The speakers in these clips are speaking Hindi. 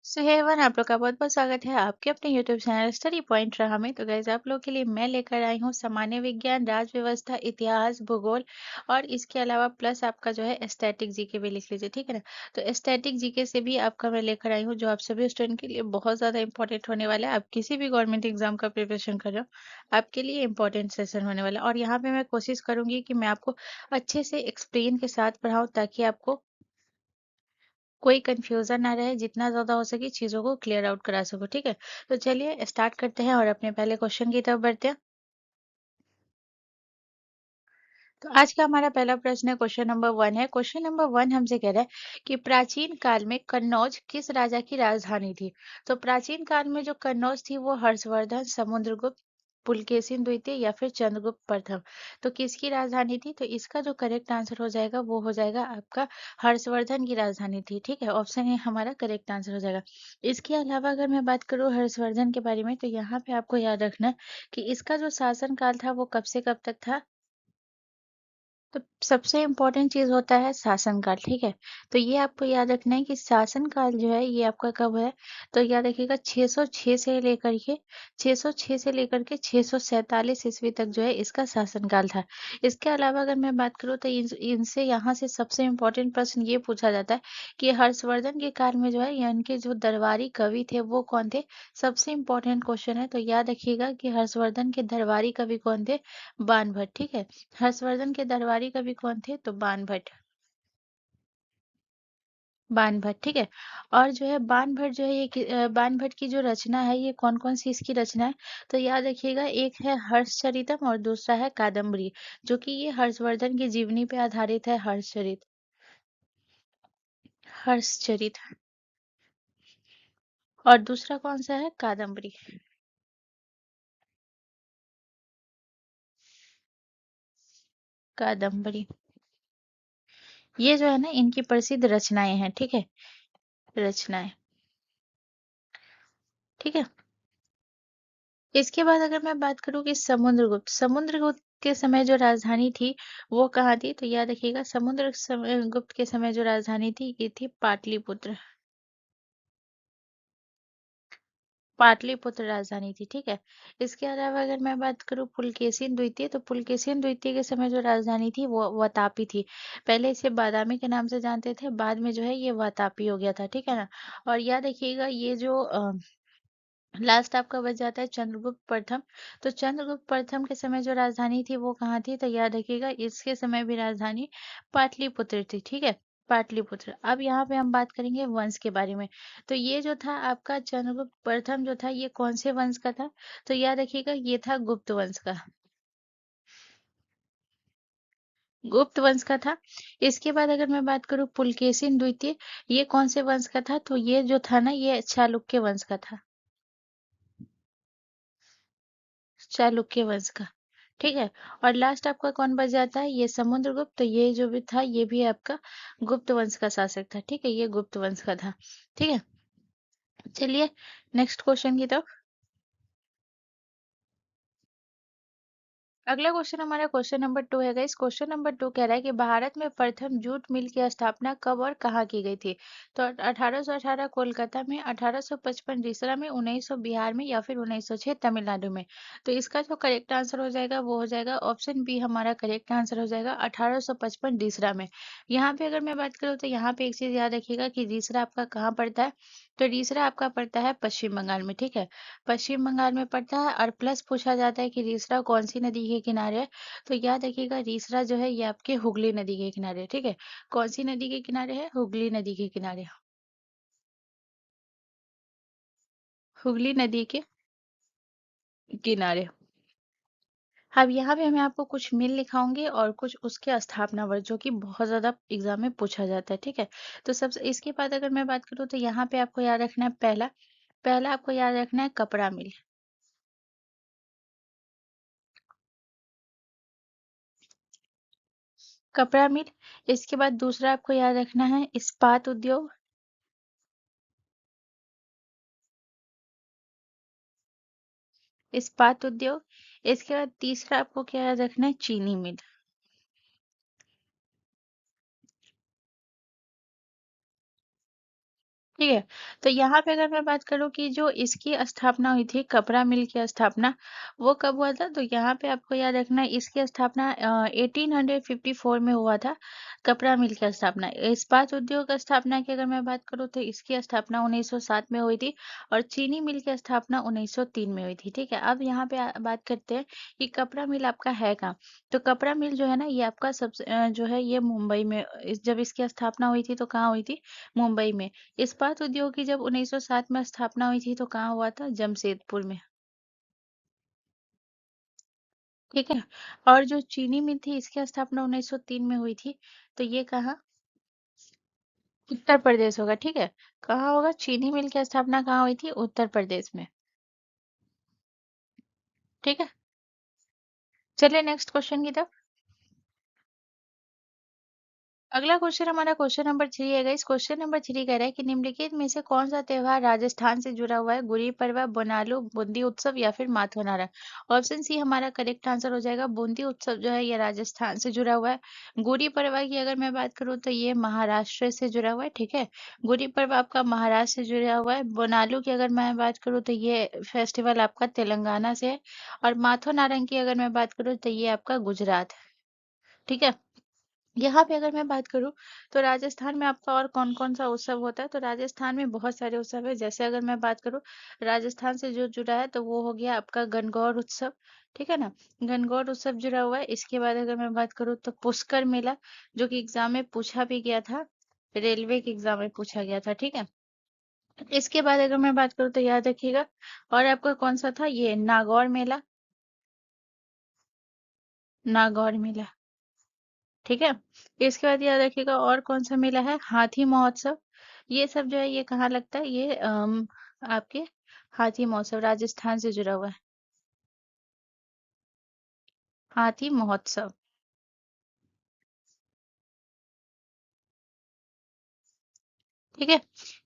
सुहेवन, आप लोग का बहुत-बहुत स्वागत है आपके अपने यूट्यूब चैनल स्टडी पॉइंट राह में। तो गाइस, आप लोग के लिए मैं लेकर आई हूँ सामान्य विज्ञान, राज्य व्यवस्था, इतिहास, भूगोल और इसके अलावा प्लस आपका जो है स्टैटिक जीके भी लिख लीजिए, ठीक है ना। तो स्टैटिक जीके से भी आपका मैं लेकर आई हूँ, जो आप सभी स्टूडेंट के लिए बहुत ज़्यादा इंपॉर्टेंट होने वाला है। आप किसी भी गवर्नमेंट एग्जाम का प्रिपरेशन कर रहे हो, आपके लिए इंपॉर्टेंट सेशन होने वाला है। और यहाँ पे मैं कोशिश करूंगी कि मैं आपको अच्छे से एक्सप्लेन के साथ पढ़ाऊँ, ताकि आपको कोई कंफ्यूजन ना रहे, जितना ज्यादा हो सके चीजों को क्लियर आउट करा सको, ठीक है। तो चलिए स्टार्ट करते हैं और अपने पहले क्वेश्चन की तरफ बढ़ते हैं। तो आज का हमारा पहला प्रश्न है, क्वेश्चन नंबर 1 है। क्वेश्चन नंबर 1 हमसे कह रहा है कि प्राचीन काल में कन्नौज किस राजा की राजधानी थी। तो प्राचीन काल में जो कन्नौज थी वो हर्षवर्धन, समुद्रगुप्त, पुलकेशिन द्वितीय या फिर चंद्रगुप्त प्रथम, तो किसकी राजधानी थी। तो इसका जो करेक्ट आंसर हो जाएगा वो हो जाएगा आपका हर्षवर्धन की राजधानी थी, ठीक है। ऑप्शन ए हमारा करेक्ट आंसर हो जाएगा। इसके अलावा अगर मैं बात करूँ हर्षवर्धन के बारे में, तो यहाँ पे आपको याद रखना है कि इसका जो शासन काल था वो कब से कब तक था। तो सबसे इम्पोर्टेंट चीज होता है शासनकाल, ठीक है। तो ये आपको याद रखना है कि शासनकाल जो है ये आपका कब है। तो याद रखिएगा 606 से लेकर के 606 से लेकर के 647 ईस्वी तक जो है इसका शासनकाल था। इसके अलावा अगर मैं बात करूँ तो इनसे यहाँ से सबसे इम्पोर्टेंट प्रश्न ये पूछा जाता है कि हर्षवर्धन के काल में जो है ये इनके जो दरबारी कवि थे वो कौन थे। सबसे इम्पोर्टेंट क्वेश्चन है, तो याद रखिएगा कि हर्षवर्धन के दरबारी कवि कौन थे। बाणभट्ट, ठीक है। हर्षवर्धन के दरबारी कवि कौन थे, तो बाणभट्ट। बाणभट्ट, ठीक है। और जो है बाणभट्ट जो है बाणभट्ट की जो रचना है ये कौन कौन सी इसकी रचना है। तो याद रखिएगा, एक है हर्षचरितम और दूसरा है कादम्बरी, जो कि ये हर्षवर्धन की जीवनी पे आधारित है। हर्षचरित। और दूसरा कौन सा है, कादम्बरी। कादम्बरी, ये जो है ना इनकी प्रसिद्ध रचनाएं हैं, ठीक है। रचनाएं, ठीक है। इसके बाद अगर मैं बात करूं कि समुद्रगुप्त के समय जो राजधानी थी वो कहाँ थी। तो याद रखिएगा गुप्त के समय जो राजधानी थी ये थी पाटलिपुत्र। पाटलिपुत्र राजधानी थी, ठीक है। इसके अलावा अगर मैं बात करूं पुलकेशिन द्वितीय, तो पुलकेशिन द्वितीय के समय जो राजधानी थी वो वातापी थी। पहले इसे बादामी के नाम से जानते थे, बाद में जो है ये वातापी हो गया था, ठीक है ना। और याद रखिएगा ये जो लास्ट आपका बच जाता है चंद्रगुप्त प्रथम। तो चंद्रगुप्त प्रथम के समय जो राजधानी थी वो कहाँ थी। तो याद रखिएगा इसके समय भी राजधानी पाटलिपुत्र थी, ठीक है। पाटलिपुत्र। अब यहाँ पे हम बात करेंगे वंश के बारे में। तो ये जो था आपका चंद्रगुप्त प्रथम जो था ये कौन से वंश का था। तो याद रखिएगा ये था गुप्त वंश का। गुप्त वंश का था। इसके बाद अगर मैं बात करूँ पुलकेशिन द्वितीय, ये कौन से वंश का था। तो ये जो था ना ये चालुक्य वंश का था। चालुक्य वंश का, ठीक है। और लास्ट आपका कौन बच जाता है, ये समुद्रगुप्त। तो ये जो भी था ये भी आपका गुप्त वंश का शासक था, ठीक है। ये गुप्त वंश का था, ठीक है। चलिए नेक्स्ट क्वेश्चन की तरफ। अगला क्वेश्चन हमारा क्वेश्चन नंबर 2 है गाइस। क्वेश्चन नंबर 2 कह रहा है कि भारत में प्रथम जूट मिल की स्थापना कब और कहाँ की गई थी। तो 1818 कोलकाता में, 1855 रीसरा में, 1900 बिहार में या फिर 1906 तमिलनाडु में। तो इसका जो करेक्ट आंसर हो जाएगा वो हो जाएगा ऑप्शन बी हमारा करेक्ट आंसर हो जाएगा 1855 रीसरा में। यहाँ पे अगर मैं बात करूँ तो यहाँ पे एक चीज याद रखिएगा कि रीसरा आपका कहाँ पड़ता है। तो रीसरा आपका पड़ता है पश्चिम बंगाल में, ठीक है। पश्चिम बंगाल में पड़ता है। और प्लस पूछा जाता है कि रीसरा कौन सी नदी के किनारे है। तो याद रखिएगा रीसरा जो है ये आपके हुगली नदी के किनारे है, ठीक है। कौन सी नदी के किनारे है, हुगली नदी के किनारे। हुगली नदी के किनारे। अब यहाँ पे मैं आपको कुछ मिल लिखाऊंगी और कुछ उसके स्थापना वर्ष, जो कि बहुत ज्यादा एग्जाम में पूछा जाता है, ठीक है। तो सबसे इसके बाद अगर मैं बात करूँ तो यहाँ पे आपको याद रखना है पहला। पहला आपको याद रखना है कपड़ा मिल। कपड़ा मिल। इसके बाद दूसरा आपको याद रखना है इस्पात उद्योग। इस्पात उद्योग। इसके बाद तीसरा आपको क्या याद रखना है, चीनी मिल। ठीक है। तो यहाँ पे अगर मैं बात करूँ कि जो इसकी स्थापना हुई थी, कपड़ा मिल की स्थापना, वो कब हुआ था? तो यहाँ पे आपको याद रखना है, इसकी स्थापना 1854 में हुआ था, कपड़ा मिल की स्थापना। इस्पात उद्योग स्थापना की अगर मैं बात करूँ तो इसकी स्थापना 1907 में हुई थी और चीनी मिल की स्थापना 1903 में हुई थी। ठीक है। अब यहाँ पे बात करते हैं कि कपड़ा मिल आपका है कहाँ? तो कपड़ा मिल जो है ना, ये आपका जो है ये मुंबई में, जब इसकी स्थापना हुई थी तो कहाँ हुई थी? मुंबई में। इस्पात उद्योग की जब 1907 में स्थापना हुई थी तो कहाँ हुआ था? जमशेदपुर में। ठीक है। और जो चीनी मिल थी इसकी स्थापना 1903 में हुई थी, तो ये कहाँ? उत्तर प्रदेश होगा। ठीक है। कहाँ होगा? चीनी मिल की स्थापना कहाँ हुई थी? उत्तर प्रदेश में। ठीक है। चलिए नेक्स्ट क्वेश्चन की तरफ। अगला क्वेश्चन हमारा क्वेश्चन नंबर 3 है गाइस। क्वेश्चन नंबर 3 कह रहा है कि निम्नलिखित में से कौन सा त्योहार राजस्थान से जुड़ा हुआ है? गुड़ी पड़वा, बोनालू, बूंदी उत्सव या फिर माथोनारा? ऑप्शन सी हमारा करेक्ट आंसर हो जाएगा। बूंदी उत्सव जो है ये राजस्थान से जुड़ा हुआ है। गुड़ी पड़वा की अगर मैं बात करूँ तो ये महाराष्ट्र से जुड़ा हुआ है। ठीक है। गुड़ी पड़वा आपका महाराष्ट्र से जुड़ा हुआ है। बोनालू की अगर मैं बात करूँ तो ये फेस्टिवल आपका तेलंगाना से है। और माथोनारा की अगर मैं बात करूँ तो ये आपका गुजरात। ठीक है। यहाँ पे अगर मैं बात करूँ तो राजस्थान में आपका और कौन-कौन सा उत्सव होता है? तो राजस्थान में बहुत सारे उत्सव है। जैसे अगर मैं बात करूँ राजस्थान से जो जुड़ा है तो वो हो गया आपका गणगौर उत्सव। ठीक है ना? गणगौर उत्सव जुड़ा हुआ है। इसके बाद अगर मैं बात करूँ तो पुष्कर मेला, जो कि एग्जाम में पूछा भी गया था। रेलवे के एग्जाम में पूछा गया था। ठीक है। इसके बाद अगर मैं बात करूँ तो याद रखिएगा। और आपका कौन सा था? ये नागौर मेला। नागौर मेला। ठीक है। इसके बाद याद रखिएगा और कौन सा मेला है? हाथी महोत्सव। ये सब जो है ये कहाँ लगता है? ये आपके हाथी महोत्सव राजस्थान से जुड़ा हुआ है। हाथी महोत्सव। ठीक है।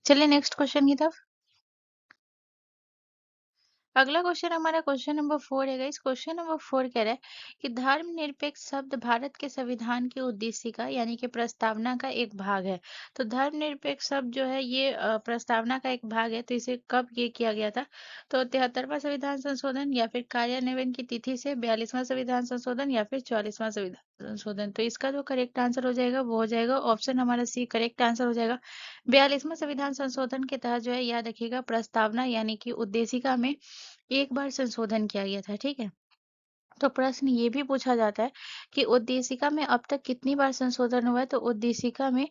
चलिए नेक्स्ट क्वेश्चन की तरफ। अगला क्वेश्चन हमारा क्वेश्चन नंबर 4 है गाइस। क्वेश्चन नंबर 4 कह रहा है कि धर्मनिरपेक्ष शब्द भारत के संविधान की उद्देशिका यानी कि प्रस्तावना का एक भाग है। तो धर्मनिरपेक्ष शब्द जो है ये प्रस्तावना का एक भाग है। तो इसे कब ये किया गया था? तो 73वां संविधान संशोधन या फिर कार्यान्वयन की तिथि से, 42वां संविधान संशोधन या फिर 44वां संविधान संशोधन। तो इसका जो करेक्ट आंसर हो जाएगा वो हो जाएगा ऑप्शन हमारा सी करेक्ट आंसर हो जाएगा। 42वां संविधान संशोधन के तहत जो है याद रखिएगा प्रस्तावना यानी कि उद्देशिका में एक बार संशोधन किया गया था। ठीक है। तो प्रश्न ये भी पूछा जाता है कि उद्देशिका में अब तक कितनी बार संशोधन हुआ है? तो उद्देशिका में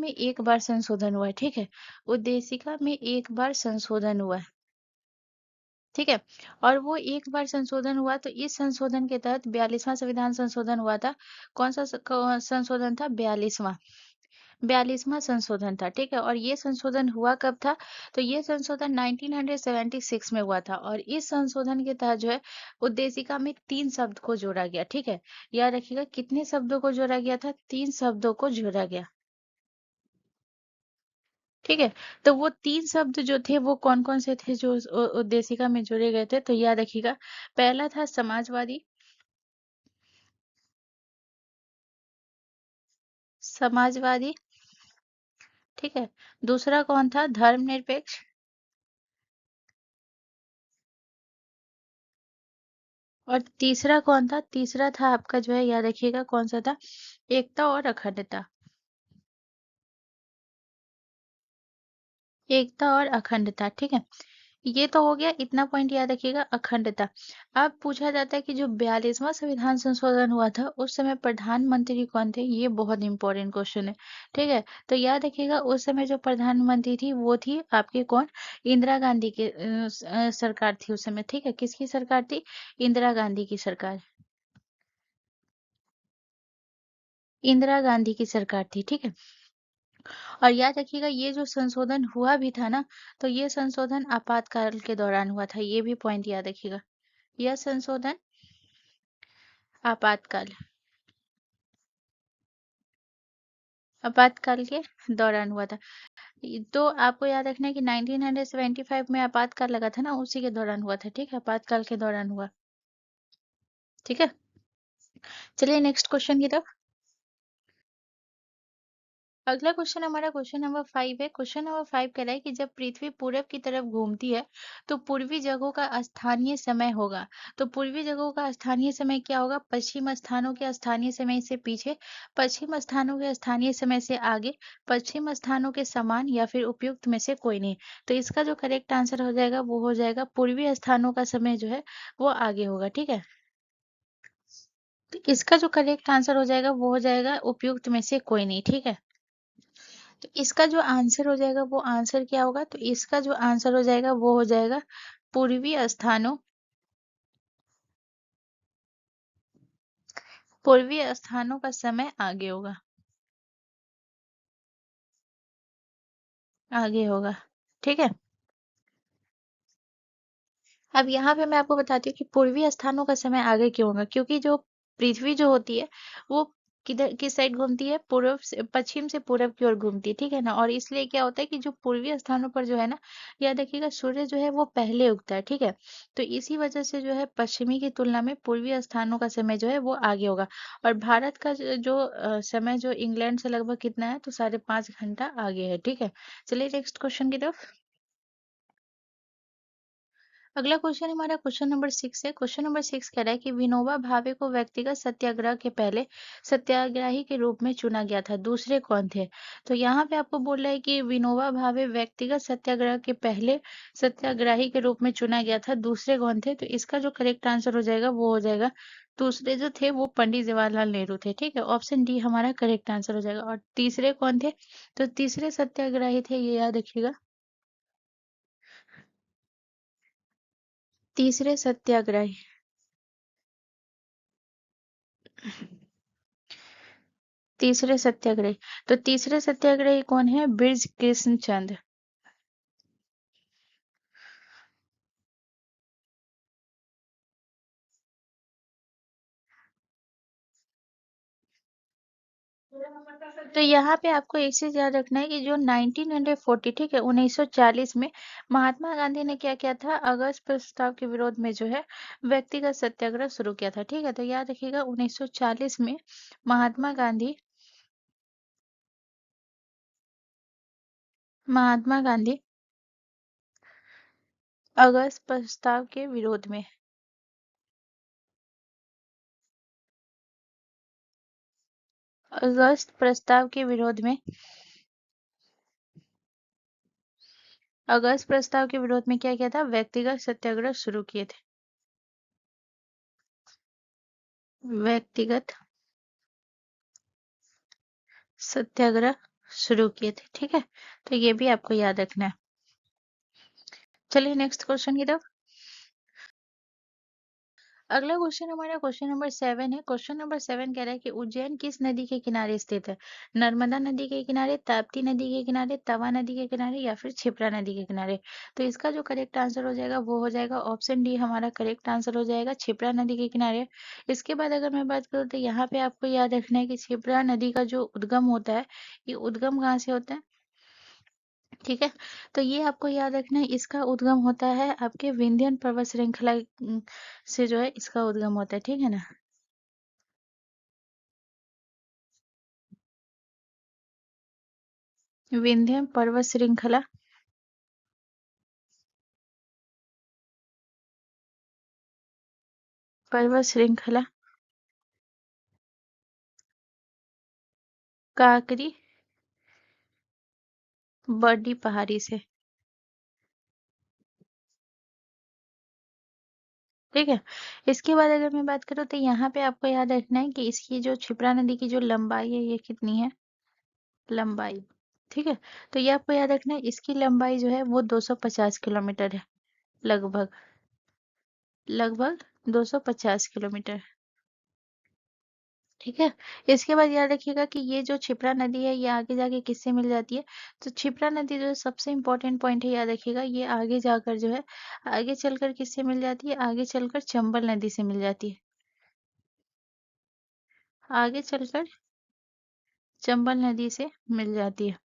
एक बार संशोधन हुआ है। ठीक है। उद्देशिका में एक बार संशोधन हुआ है। ठीक है। और वो एक बार संशोधन हुआ तो इस संशोधन के तहत 42वां संविधान संशोधन हुआ था। कौन सा संशोधन था? 42वां संशोधन था। ठीक है। और ये संशोधन हुआ कब था? तो ये संशोधन 1976 में हुआ था और इस संशोधन के तहत जो है उद्देशिका में 3 शब्द को जोड़ा गया। ठीक है। याद रखिएगा कितने शब्दों को जोड़ा गया था? 3 शब्दों को जोड़ा गया। ठीक है। तो वो 3 शब्द जो थे वो कौन-कौन से थे जो उस उद्देशिका में जोड़े गए थे? तो याद रखिएगा पहला था समाजवादी। समाजवादी। ठीक है। दूसरा कौन था? धर्मनिरपेक्ष। और तीसरा कौन था? तीसरा था आपका जो है याद रखिएगा कौन सा था? एकता और अखंडता। एकता और अखंडता। ठीक है। ये तो हो गया, इतना पॉइंट याद रखिएगा अखंडता। अब पूछा जाता है कि जो 42वां संविधान संशोधन हुआ था उस समय प्रधानमंत्री कौन थे? ये बहुत इंपॉर्टेंट क्वेश्चन है। ठीक है। तो याद रखिएगा उस समय जो प्रधानमंत्री थी वो थी आपके कौन? इंदिरा गांधी की सरकार थी उस समय। ठीक है। किसकी सरकार थी? इंदिरा गांधी की सरकार। इंदिरा गांधी की सरकार थी। ठीक है। और याद रखिएगा ये जो संशोधन हुआ भी था ना, तो ये संशोधन आपातकाल के दौरान हुआ था। ये भी पॉइंट याद रखिएगा। यह संशोधन आपातकाल आपातकाल के दौरान हुआ था। तो आपको याद रखना है कि 1975 में आपातकाल लगा था ना, उसी के दौरान हुआ था। ठीक है। आपातकाल के दौरान हुआ। ठीक है। चलिए नेक्स्ट क्वेश्चन की तरफ। अगला क्वेश्चन हमारा क्वेश्चन नंबर 5 है। क्वेश्चन नंबर 5 कह रहा है कि जब पृथ्वी पूरब की तरफ घूमती है तो पूर्वी जगहों का स्थानीय समय होगा। तो पूर्वी जगहों का स्थानीय समय क्या होगा? पश्चिम स्थानों के स्थानीय समय से पीछे, पश्चिम स्थानों के स्थानीय समय से आगे, पश्चिम स्थानों के समान या फिर उपयुक्त में से कोई नहीं। तो इसका जो करेक्ट आंसर हो जाएगा वो हो जाएगा पूर्वी स्थानों का समय जो है वो आगे होगा। ठीक है, तो इसका जो करेक्ट आंसर हो जाएगा वो हो जाएगा उपयुक्त में से कोई नहीं। ठीक है, तो इसका जो आंसर हो जाएगा वो आंसर क्या होगा? तो इसका जो आंसर हो जाएगा वो हो जाएगा पूर्वी स्थानों, पूर्वी स्थानों का समय आगे होगा, आगे होगा। ठीक है, अब यहाँ पे मैं आपको बताती हूँ कि पूर्वी स्थानों का समय आगे क्यों होगा, क्योंकि जो पृथ्वी जो होती है वो किधर किस साइड घूमती है? पूर्व से पश्चिम से पूरब की ओर घूमती है। ठीक है ना, और इसलिए क्या होता है कि जो पूर्वी स्थानों पर जो है ना, याद रखिएगा सूर्य जो है वो पहले उगता है। ठीक है, तो इसी वजह से जो है पश्चिमी की तुलना में पूर्वी स्थानों का समय जो है वो आगे होगा। और भारत का समय जो इंग्लैंड से लगभग कितना है? तो 5.5 घंटा आगे है। ठीक है, चलिए नेक्स्ट क्वेश्चन की तरफ। अगला क्वेश्चन हमारा क्वेश्चन नंबर 6 है। क्वेश्चन नंबर 6 कह रहा है कि विनोबा भावे को व्यक्तिगत सत्याग्रह के पहले सत्याग्रही के रूप में चुना गया था, दूसरे कौन थे? तो यहाँ पे आपको बोल रहा है कि विनोबा भावे व्यक्तिगत सत्याग्रह के पहले सत्याग्रही के रूप में चुना गया था, दूसरे कौन थे? तो इसका जो करेक्ट आंसर हो जाएगा वो हो जाएगा दूसरे जो थे वो पंडित जवाहरलाल नेहरू थे। ठीक है, ऑप्शन डी हमारा करेक्ट आंसर हो जाएगा। और तीसरे कौन थे? तो तीसरे सत्याग्रही थे, ये याद रखिएगा, तीसरे सत्याग्रही, तीसरे सत्याग्रही। तो तीसरे सत्याग्रही कौन है? ब्रिज कृष्ण चंद्र। तो यहाँ पे आपको एक चीज याद रखना है कि जो 1940, ठीक है, 1940 में महात्मा गांधी ने क्या किया था? अगस्त प्रस्ताव के विरोध में जो है व्यक्तिगत सत्याग्रह शुरू किया था। ठीक है, तो याद रखिएगा 1940 में महात्मा गांधी, महात्मा गांधी अगस्त प्रस्ताव के विरोध में, अगस्त प्रस्ताव के विरोध में, अगस्त प्रस्ताव के विरोध में क्या किया था? व्यक्तिगत सत्याग्रह शुरू किए थे, व्यक्तिगत सत्याग्रह शुरू किए थे। ठीक है, तो ये भी आपको याद रखना है। चलिए नेक्स्ट क्वेश्चन की तरफ। अगला क्वेश्चन हमारा क्वेश्चन नंबर 7 है। क्वेश्चन नंबर 7 कह रहा है कि उज्जैन किस नदी के किनारे स्थित है? नर्मदा नदी के किनारे, ताप्ती नदी के किनारे, तवा नदी के किनारे या फिर क्षिप्रा नदी के किनारे? तो इसका जो करेक्ट आंसर हो जाएगा वो हो जाएगा ऑप्शन डी हमारा करेक्ट आंसर हो जाएगा, क्षिप्रा नदी के किनारे। इसके बाद अगर मैं बात करूँ तो यहाँ पे आपको याद रखना है कि क्षिप्रा नदी का जो उद्गम होता है, ये उद्गम कहाँ से होता है? ठीक है, तो ये आपको याद रखना है, इसका उद्गम होता है आपके विंध्यन पर्वत श्रृंखला से जो है इसका उद्गम होता है। ठीक है ना, विंध्यन पर्वत श्रृंखला काकरी बर्डी पहाड़ी से। ठीक है, इसके बाद अगर मैं बात करूँ तो यहाँ पे आपको याद रखना है कि इसकी जो क्षिप्रा नदी की जो लंबाई है ये कितनी है? लंबाई, ठीक है, तो ये आपको याद रखना है, इसकी लंबाई जो है वो 250 किलोमीटर है, लगभग, लगभग 250 किलोमीटर। ठीक है, इसके बाद याद रखिएगा कि ये जो क्षिप्रा नदी है ये आगे जाके किससे मिल जाती है? तो क्षिप्रा नदी जो है सबसे इम्पोर्टेंट पॉइंट है, याद रखिएगा, ये आगे जाकर जो है आगे चलकर किससे मिल जाती है? आगे चलकर चंबल नदी से मिल जाती है, आगे चलकर चंबल नदी से मिल जाती है।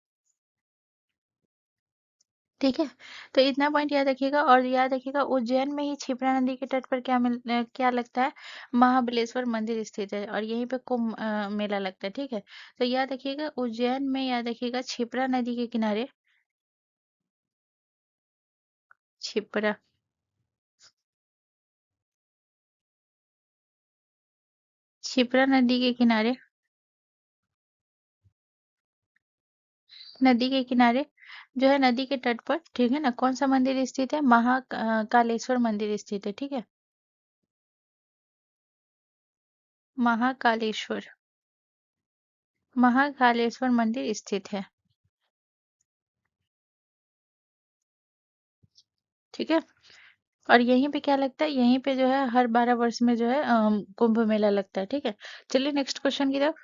ठीक है, तो इतना पॉइंट याद रखिएगा और याद रखिएगा उज्जैन में ही क्षिप्रा नदी के तट पर क्या लगता है, महाबलेश्वर मंदिर स्थित है और यहीं पे कुंभ मेला लगता है। ठीक है, तो याद रखिएगा उज्जैन में, याद रखिएगा क्षिप्रा नदी के किनारे, क्षिप्रा क्षिप्रा नदी के किनारे, नदी के किनारे जो है, नदी के तट पर, ठीक है ना, कौन सा मंदिर स्थित है, महाकालेश्वर मंदिर स्थित है। ठीक है, महाकालेश्वर महाकालेश्वर मंदिर स्थित है। ठीक है, और यहीं पे क्या लगता है, यहीं पे जो है हर 12 वर्ष में जो है कुंभ मेला लगता है। ठीक है, चलिए नेक्स्ट क्वेश्चन की तरफ।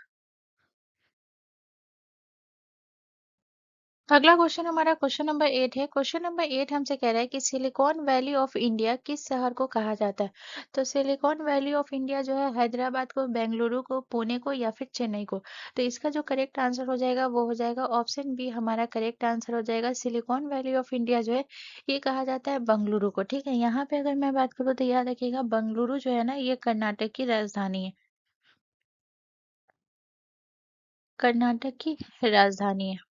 अगला क्वेश्चन हमारा क्वेश्चन नंबर 8 है। क्वेश्चन नंबर 8 हमसे कह रहा है कि सिलिकॉन वैली ऑफ इंडिया किस शहर को कहा जाता है। तो सिलिकॉन वैली ऑफ इंडिया जो है हैदराबाद को, बेंगलुरु को, पुणे को या फिर चेन्नई को। तो इसका जो करेक्ट आंसर हो जाएगा वो हो जाएगा ऑप्शन बी, हमारा करेक्ट आंसर हो जाएगा। सिलिकॉन वैली ऑफ इंडिया जो है ये कहा जाता है बेंगलुरु को। ठीक है, यहाँ पे अगर मैं बात करूँ तो याद रखिएगा बेंगलुरु जो है ना, ये कर्नाटक की राजधानी है। कर्नाटक की राजधानी है।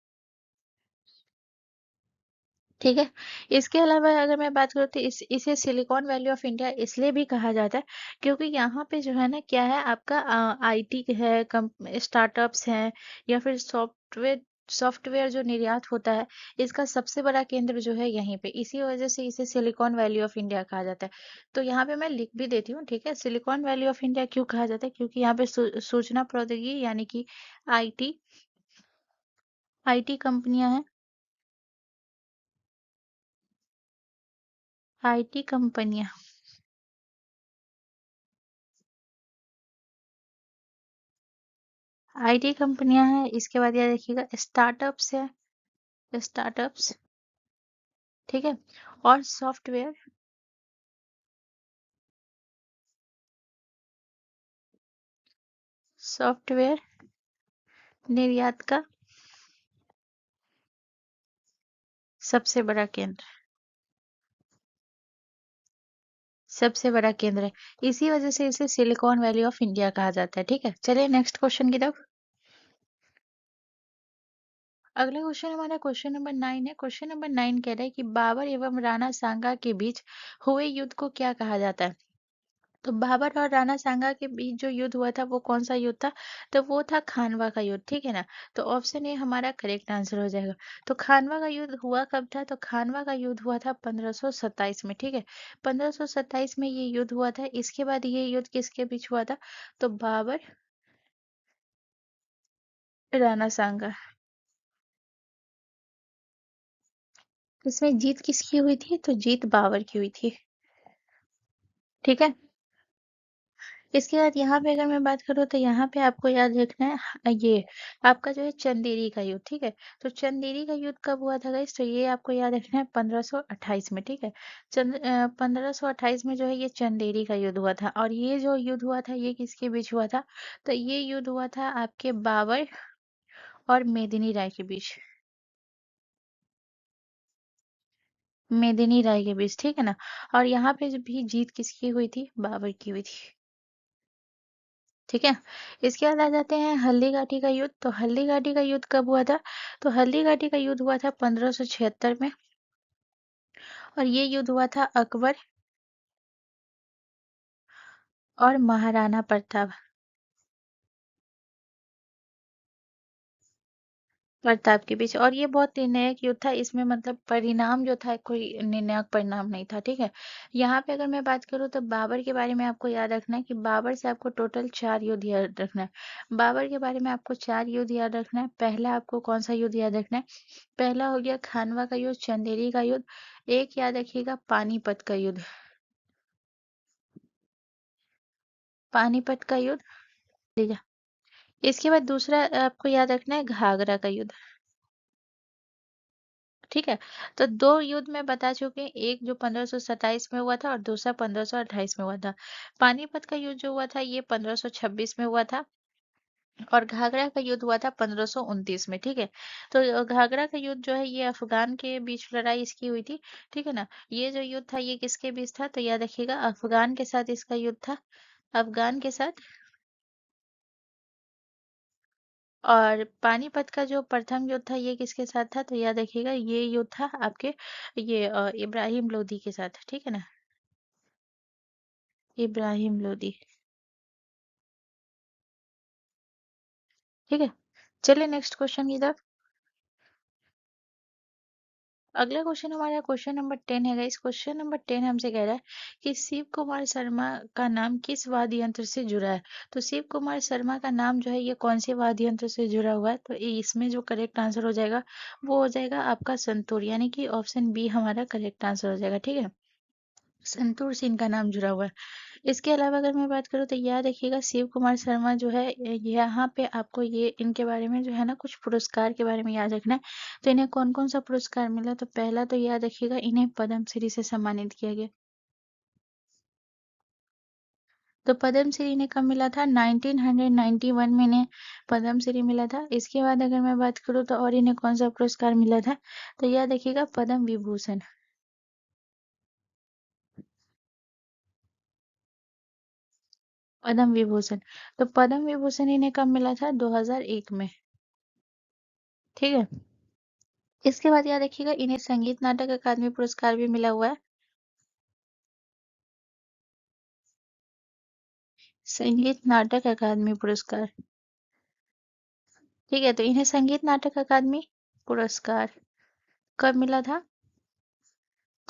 ठीक है, इसके अलावा अगर मैं बात करूँ तो इसे सिलिकॉन वैली ऑफ इंडिया इसलिए भी कहा जाता है क्योंकि यहाँ पे जो है ना, क्या है आपका आईटी है, स्टार्टअप्स हैं या फिर सॉफ्टवेयर जो निर्यात होता है, इसका सबसे बड़ा केंद्र जो है यहीं पे, इसी वजह से इसे सिलिकॉन वैली ऑफ इंडिया कहा जाता है। तो यहाँ पे मैं लिख भी देती हूँ। ठीक है, सिलिकॉन वैली ऑफ इंडिया क्यों कहा जाता है, क्योंकि यहाँ पे सूचना प्रौद्योगिकी यानी कि आईटी आईटी कंपनियां हैं, आईटी कंपनियां आईटी कंपनियां हैं। इसके बाद याद रखिएगा स्टार्टअप्स है, स्टार्टअप्स। ठीक है, और सॉफ्टवेयर निर्यात का सबसे बड़ा केंद्र, सबसे बड़ा केंद्र है। इसी वजह से इसे सिलिकॉन वैली ऑफ इंडिया कहा जाता है। ठीक है, चलिए नेक्स्ट क्वेश्चन की तरफ। अगला क्वेश्चन हमारा क्वेश्चन नंबर 9 है। क्वेश्चन नंबर 9 कह रहा है कि बाबर एवं राणा सांगा के बीच हुए युद्ध को क्या कहा जाता है। तो बाबर और राणा सांगा के बीच जो युद्ध हुआ था वो कौन सा युद्ध था, तो वो था खानवा का युद्ध। ठीक है ना, तो ऑप्शन ए हमारा करेक्ट आंसर हो जाएगा। तो खानवा का युद्ध हुआ कब था, तो खानवा का युद्ध हुआ था 1527 में। ठीक है, 1527 में ये युद्ध हुआ था। इसके बाद ये युद्ध किसके बीच हुआ था, तो बाबर राणा सांगा। इसमें जीत किसकी हुई थी, तो जीत बाबर की हुई थी। ठीक है, इसके बाद यहाँ पे अगर मैं बात करूँ तो यहाँ पे आपको याद रखना है ये आपका जो है चंदेरी का युद्ध। ठीक है, तो चंदेरी का युद्ध कब हुआ था गाइस, तो ये आपको याद रखना है 1528 में। ठीक है, 1528 में जो है ये चंदेरी का युद्ध हुआ था। और ये जो युद्ध हुआ था ये किसके बीच हुआ था, तो ये युद्ध हुआ था आपके बाबर और मेदिनी राय के बीच, मेदिनी राय के बीच। ठीक है ना, और यहाँ पे भी जीत किसकी हुई थी, बाबर की हुई थी। ठीक है, इसके बाद आ जाते हैं हल्दी घाटी का युद्ध। तो हल्दी घाटी का युद्ध कब हुआ था, तो हल्दी घाटी का युद्ध हुआ था 1576 में और ये युद्ध हुआ था अकबर और महाराणा प्रताप प्रताप के बीच। और ये बहुत निर्णायक युद्ध था। इसमें मतलब परिणाम जो था कोई निर्णायक परिणाम नहीं था। ठीक है, यहाँ पे अगर मैं बात करूँ तो बाबर के बारे में आपको याद रखना है कि बाबर से आपको टोटल 4 युद्ध याद रखना है। बाबर के बारे में आपको 4 युद्ध याद रखना है। पहला आपको कौन सा युद्ध याद रखना है, पहला हो गया खानवा का युद्ध, चंदेरी का युद्ध। एक याद रखिएगा पानीपत का युद्ध, पानीपत का युद्ध। ठीक है, इसके बाद दूसरा आपको याद रखना है घाघरा का युद्ध। ठीक है, तो 2 युद्ध मैं बता चुके हैं, एक जो 1527 में हुआ था और दूसरा 1528 में हुआ था। पानीपत का युद्ध जो हुआ था ये 1526 में हुआ था और घाघरा का युद्ध हुआ था 1529 में, ठीक है। तो घाघरा का युद्ध जो है ये अफगान के बीच लड़ाई इसकी हुई थी, ठीक है ना। ये जो युद्ध था ये किसके बीच था, तो याद रखिएगा अफगान के साथ इसका युद्ध था, अफगान के साथ। और पानीपत का जो प्रथम युद्ध था ये किसके साथ था, तो याद रखिएगा ये युद्ध था आपके ये इब्राहिम लोदी के साथ, ठीक है ना, इब्राहिम लोदी, ठीक है। चलिए नेक्स्ट क्वेश्चन की तरफ। अगला क्वेश्चन हमारा क्वेश्चन नंबर 10 है गाइस। क्वेश्चन नंबर 10 हमसे कह रहा है कि शिव कुमार शर्मा का नाम किस वाद्य यंत्र से जुड़ा है। तो शिव कुमार शर्मा का नाम जो है ये कौन से वाद्य यंत्र से जुड़ा हुआ है, तो इसमें जो करेक्ट आंसर हो जाएगा वो हो जाएगा आपका संतूर, यानी कि ऑप्शन बी हमारा करेक्ट आंसर हो जाएगा, ठीक है। संतूर से इनका नाम जुड़ा हुआ है। इसके अलावा अगर मैं बात करूँ तो याद रखिएगा शिव कुमार शर्मा जो है यहाँ पे आपको ये इनके बारे में जो है ना कुछ पुरस्कार के बारे में याद रखना है। तो इन्हें कौन कौन सा पुरस्कार मिला, तो पहला तो याद रखिएगा इन्हें पद्मश्री से सम्मानित किया गया। तो पद्मश्री इन्हें कब मिला था, 1991 में इन्हें पद्मश्री मिला था। इसके बाद अगर मैं बात करूँ तो और इन्हें कौन सा पुरस्कार मिला था, तो याद रखिएगा पद्म विभूषण, पद्म विभूषण। तो पद्म विभूषण इन्हें कब मिला था, 2001 में, ठीक है। इसके बाद याद रखिएगा इन्हें संगीत नाटक अकादमी पुरस्कार भी मिला हुआ है। संगीत नाटक अकादमी पुरस्कार, ठीक है। तो इन्हें संगीत नाटक अकादमी पुरस्कार कब मिला था,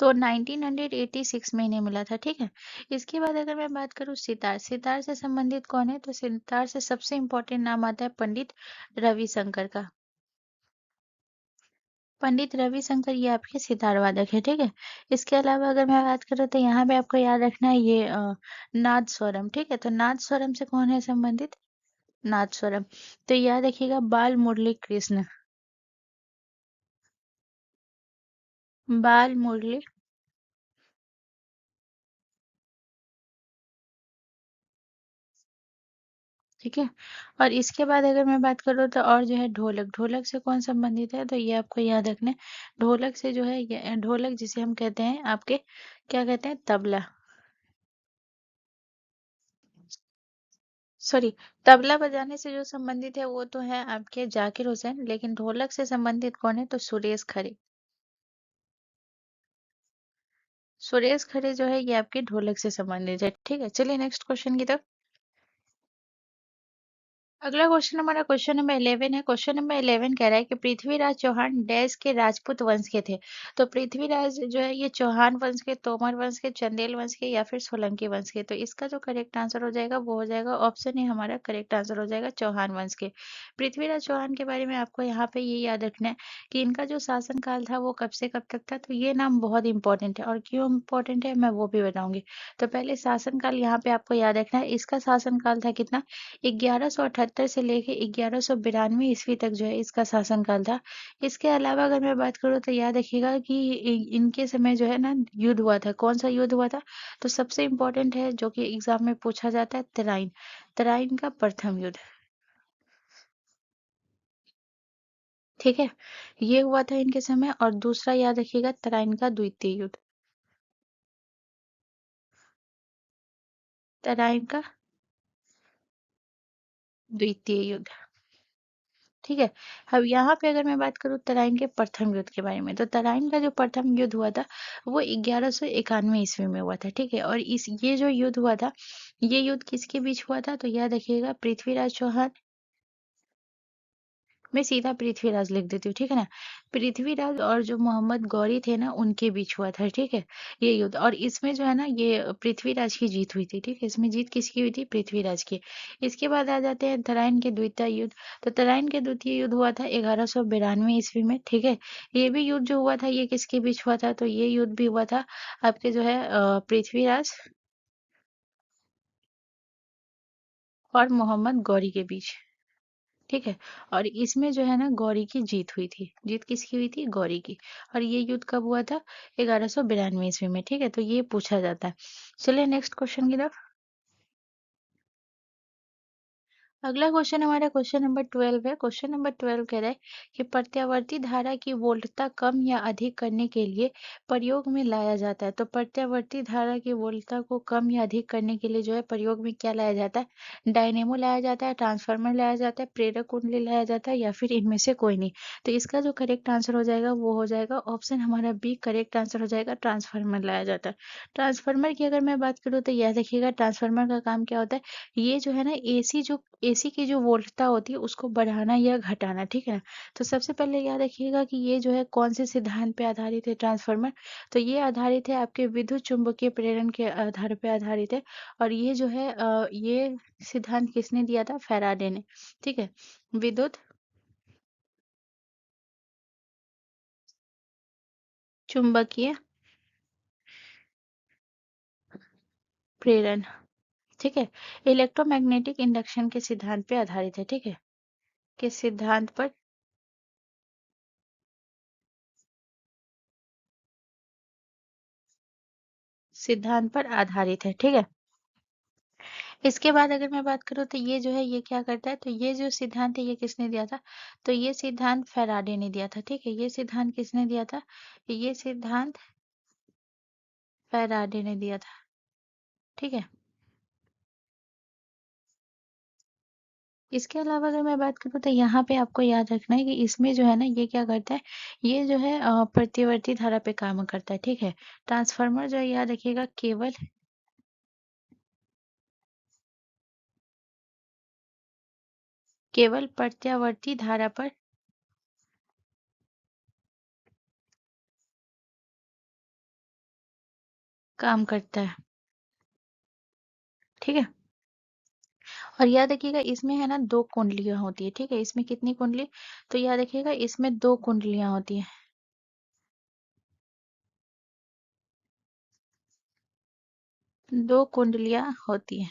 तो 1986 में इन्हें मिला था, ठीक है। इसके बाद अगर मैं बात करूँ सितार, सितार से संबंधित कौन है, तो सितार से सबसे इम्पोर्टेंट नाम आता है पंडित रविशंकर का। पंडित रविशंकर ये आपके सितार वादक है, ठीक है। इसके अलावा अगर मैं बात करूँ तो यहाँ पे आपको याद रखना है ये नाद स्वरम, ठीक है। तो नाद स्वरम से कौन है संबंधित, नाद स्वरम। तो याद रखिएगा बाल मुरली कृष्ण, बाल मुरली, ठीक है। और इसके बाद अगर मैं बात करूँ तो और जो है ढोलक, ढोलक से कौन संबंधित है, तो ये आपको याद रखना है। ढोलक से जो है ढोलक जिसे हम कहते हैं आपके क्या कहते हैं, तबला, सॉरी, तबला बजाने से जो संबंधित है वो तो है आपके जाकिर हुसैन, लेकिन ढोलक से संबंधित कौन है, तो सुरेश खरे, सुरेश खरे जो है ये आपके ढोलक से संबंधित है, ठीक है। चलिए नेक्स्ट क्वेश्चन की तरफ। अगला क्वेश्चन हमारा क्वेश्चन नंबर 11 है। क्वेश्चन नंबर 11 कह रहा है कि पृथ्वीराज चौहान डैश के राजपूत वंश के थे। तो पृथ्वीराज जो है ये चौहान वंश के, तोमर वंश के, चंदेल वंश के या फिर सोलंकी वंश के। तो इसका जो करेक्ट आंसर हो जाएगा वो हो जाएगा ऑप्शन ए हमारा करेक्ट आंसर हो जाएगा चौहान वंश के। पृथ्वीराज चौहान के बारे में आपको यहाँ पे ये याद रखना है कि इनका जो शासन काल था वो कब से कब तक था। तो ये नाम बहुत इंपॉर्टेंट है, और क्यों इंपॉर्टेंट है मैं वो भी बताऊंगी। तो पहले शासन काल यहाँ पे आपको याद रखना है, इसका शासन काल था कितना, 1178 से लेके 1192 ईस्वी तक जो है इसका शासनकाल था। इसके अलावा अगर मैं बात करूँ तो याद रखिएगा कि इनके समय जो है ना युद्ध हुआ था, कौन सा युद्ध हुआ था, तो सबसे इम्पोर्टेंट है जो कि एग्जाम में पूछा जाता है, तराइन, तराइन का प्रथम युद्ध, ठीक है। ये हुआ था इनके समय। और दूसरा याद रखिएगा तराइन का द्वितीय युद्ध, तराइन का द्वितीय युद्ध, ठीक है। अब यहाँ पे अगर मैं बात करूँ तराइन के प्रथम युद्ध के बारे में, तो तराइन का जो प्रथम युद्ध हुआ था वो 1191 ईस्वी में हुआ था, ठीक है। और इस ये जो युद्ध हुआ था ये युद्ध किसके बीच हुआ था, तो याद रखिएगा पृथ्वीराज चौहान, मैं सीधा पृथ्वीराज लिख देती हूँ, ठीक है ना। पृथ्वीराज और जो मोहम्मद गौरी थे ना उनके बीच हुआ था, ठीक है, ये युद्ध। और इसमें जो है ना ये पृथ्वीराज की जीत हुई थी, ठीक है। इसमें जीत किसकी हुई थी, पृथ्वीराज की। इसके बाद आ जाते हैं तराइन के द्वितीय युद्ध। तो तराइन के द्वितीय युद्ध हुआ था 1192 ईस्वी में, ठीक है। ये भी युद्ध जो हुआ था ये किसके बीच हुआ था, तो ये युद्ध भी हुआ था आपके जो है पृथ्वीराज और मोहम्मद गौरी के बीच, ठीक है। और इसमें जो है ना गौरी की जीत हुई थी, जीत किसकी हुई थी, गौरी की। और ये युद्ध कब हुआ था, 1192 ईस्वी में, ठीक है। तो ये पूछा जाता है। चलिए नेक्स्ट क्वेश्चन की तरफ। अगला क्वेश्चन हमारा क्वेश्चन नंबर 12 है। क्वेश्चन नंबर 12 कह रहा है कि प्रत्यावर्ती धारा की वोल्टता कम या अधिक करने के लिए प्रयोग में लाया जाता है। तो प्रत्यावर्ती धारा की वोल्टता को कम या अधिक करने के लिए जो है प्रयोग में क्या लाया जाता है? डायनेमो लाया जाता है, ट्रांसफार्मर लाया जाता है, प्रेरक कुंडली लाया जाता है, या फिर इनमें से कोई नहीं। तो इसका जो करेक्ट आंसर हो जाएगा वो हो जाएगा ऑप्शन हमारा बी, करेक्ट आंसर हो जाएगा ट्रांसफार्मर लाया जाता है। ट्रांसफार्मर की अगर मैं बात करूँ तो यह देखिएगा, ट्रांसफार्मर का काम क्या होता है? ये जो है ना एसी की जो वोल्टता होती है उसको बढ़ाना या घटाना, ठीक है। तो सबसे पहले याद रखिएगा कि ये जो है कौन से सिद्धांत पे आधारित है ट्रांसफार्मर। तो ये आधारित है आपके विद्युत चुम्बकीय प्रेरण के आधार पे आधारित है। और ये जो है ये सिद्धांत किसने दिया था? फैराडे ने, ठीक है। विद्युत चुम्बकीय प्रेरण, ठीक है। इलेक्ट्रोमैग्नेटिक इंडक्शन के सिद्धांत पे आधारित है, ठीक है। किस सिद्धांत पर? सिद्धांत पर आधारित है, ठीक है। इसके बाद अगर मैं बात करूँ तो ये जो है ये क्या करता है? तो ये जो सिद्धांत है ये किसने दिया था? तो ये सिद्धांत फैराडे ने दिया था, ठीक है। ये सिद्धांत किसने दिया था? ये सिद्धांत फैराडे ने दिया था, ठीक है। इसके अलावा अगर मैं बात करूँ तो यहाँ पे आपको याद रखना है कि इसमें जो है ना ये क्या करता है? ये जो है प्रतिवर्ती धारा पे काम करता है, ठीक है। ट्रांसफार्मर जो है याद रखिएगा केवल प्रत्यावर्ती धारा पर काम करता है, ठीक है। और याद रखिएगा इसमें है ना दो कुंडलियां होती है, ठीक है। इसमें कितनी कुंडली? तो याद रखिएगा इसमें दो कुंडलियां होती हैं, दो कुंडलियां होती हैं,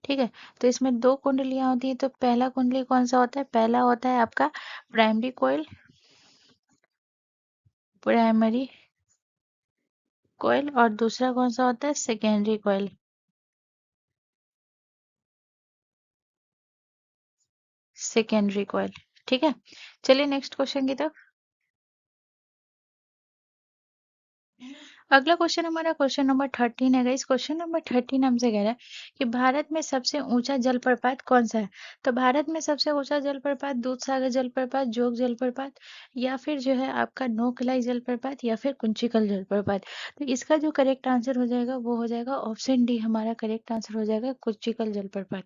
ठीक है। तो इसमें दो कुंडलियां होती हैं, तो पहला कुंडली कौन सा होता है? पहला होता है आपका प्राइमरी कॉइल, प्राइमरी कॉइल, और दूसरा कौन सा होता है? सेकेंडरी कॉइल, सेकेंडरी कॉइल, ठीक है। चलिए नेक्स्ट क्वेश्चन की तरफ। अगला क्वेश्चन हमारा क्वेश्चन नंबर 13 है। इस क्वेश्चन नंबर 13 हमसे कह रहा है कि भारत में सबसे ऊंचा जलप्रपात कौन सा है? तो भारत में सबसे ऊंचा जलप्रपात दूधसागर जलप्रपात, जोग जलप्रपात, या फिर जो है आपका नोकलाई जलप्रपात, या फिर कुंचिकल जलप्रपात। तो इसका जो करेक्ट आंसर हो जाएगा वो हो जाएगा ऑप्शन डी, हमारा करेक्ट आंसर हो जाएगा कुंचिकल जलप्रपात।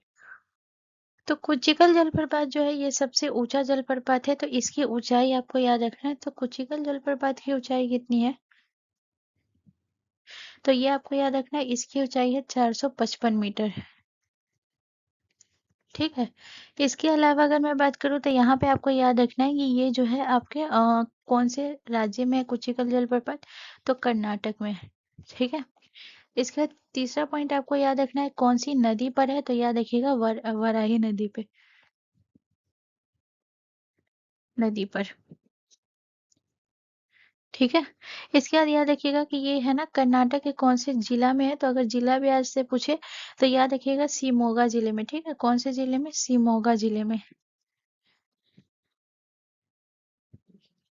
तो कुंचिकल जलप्रपात जो है ये सबसे ऊंचा जलप्रपात है। तो इसकी ऊंचाई आपको याद रखना है। तो कुंचिकल जलप्रपात की ऊंचाई कितनी है? तो ये आपको याद रखना है, इसकी ऊंचाई है 455 मीटर, ठीक है। इसके अलावा अगर मैं बात करूँ तो यहाँ पे आपको याद रखना है कि ये जो है आपके कौन से राज्य में है कुचिकल जलप्रपात? तो कर्नाटक में है, ठीक है। इसके बाद तीसरा पॉइंट आपको याद रखना है कौन सी नदी पर है? तो याद रखिएगा वराही नदी पे, नदी पर, ठीक है। इसके बाद याद रखिएगा कि ये है ना कर्नाटक के कौन से जिला में है? तो अगर जिला भी आज से पूछे तो याद रखिएगा शिमोगा जिले में, ठीक है। कौन से जिले में? शिमोगा जिले में,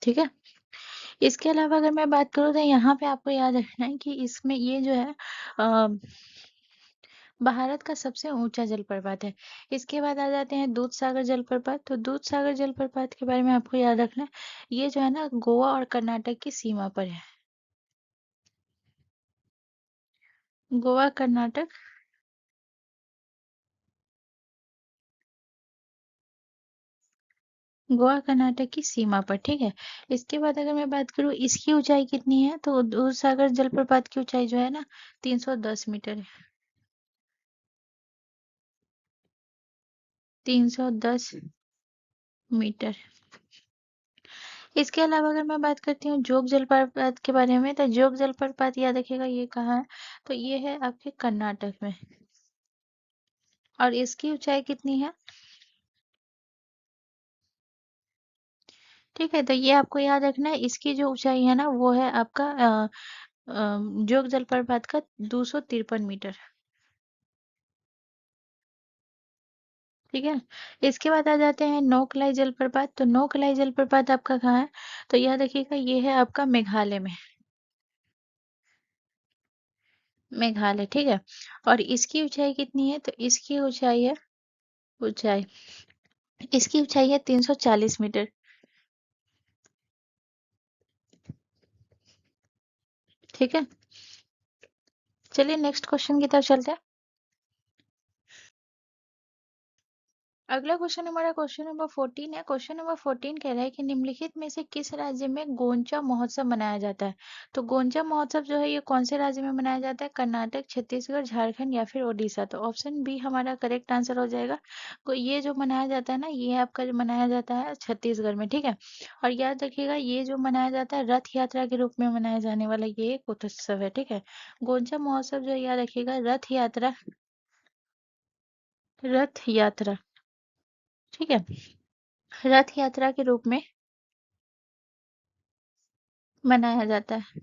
ठीक है। इसके अलावा अगर मैं बात करूँ तो यहाँ पे आपको याद रखना है कि इसमें ये जो है अ, भारत का सबसे ऊंचा जलप्रपात है। इसके बाद आ जाते हैं दूध सागर जलप्रपात। तो दूध सागर जलप्रपात के बारे में आपको याद रखना है, ये जो है ना गोवा और कर्नाटक की सीमा पर है। गोवा कर्नाटक, गोवा कर्नाटक की सीमा पर, ठीक है। इसके बाद अगर मैं बात करूँ इसकी ऊंचाई कितनी है? तो दूध सागर जलप्रपात की ऊंचाई जो है ना 310 मीटर है, 310 मीटर। इसके अलावा अगर मैं बात करती हूँ जोग जलप्रपात के बारे में, तो जोग जलप्रपात याद रखिएगा ये कहाँ है? तो ये है आपके कर्नाटक में, और इसकी ऊंचाई कितनी है? ठीक है। तो ये आपको याद रखना है, इसकी जो ऊंचाई है ना वो है आपका जोग जलप्रपात का 253 मीटर, ठीक है। इसके बाद आ जाते हैं नोकलाई जलप्रपात। तो नोकलाई जलप्रपात आपका कहाँ है? तो यह देखिएगा, ये है आपका मेघालय में। मेघालय, ठीक है। और इसकी ऊंचाई कितनी है? तो इसकी ऊंचाई है, ऊंचाई, इसकी ऊंचाई है 340 मीटर। ठीक है। चलिए नेक्स्ट क्वेश्चन की तरफ चलते हैं। अगला क्वेश्चन हमारा क्वेश्चन नंबर 14 है। क्वेश्चन नंबर 14 कह रहा है कि निम्नलिखित में से किस राज्य में गोंचा महोत्सव मनाया जाता है? तो गोंचा महोत्सव जो है ये कौन से राज्य में मनाया जाता है? कर्नाटक, छत्तीसगढ़, झारखंड या फिर ओडिशा? तो ऑप्शन बी हमारा करेक्ट आंसर हो जाएगा। तो ये जो मनाया जाता है ना, ये आपका जो मनाया जाता है छत्तीसगढ़ में, ठीक है। और याद रखिएगा, ये जो मनाया जाता है रथ यात्रा के रूप में मनाया जाने वाला ये एक उत्सव है, ठीक है। गोंचा महोत्सव जो है, याद रखिएगा, रथ यात्रा, रथ यात्रा, ठीक है, रथ यात्रा के रूप में मनाया जाता है।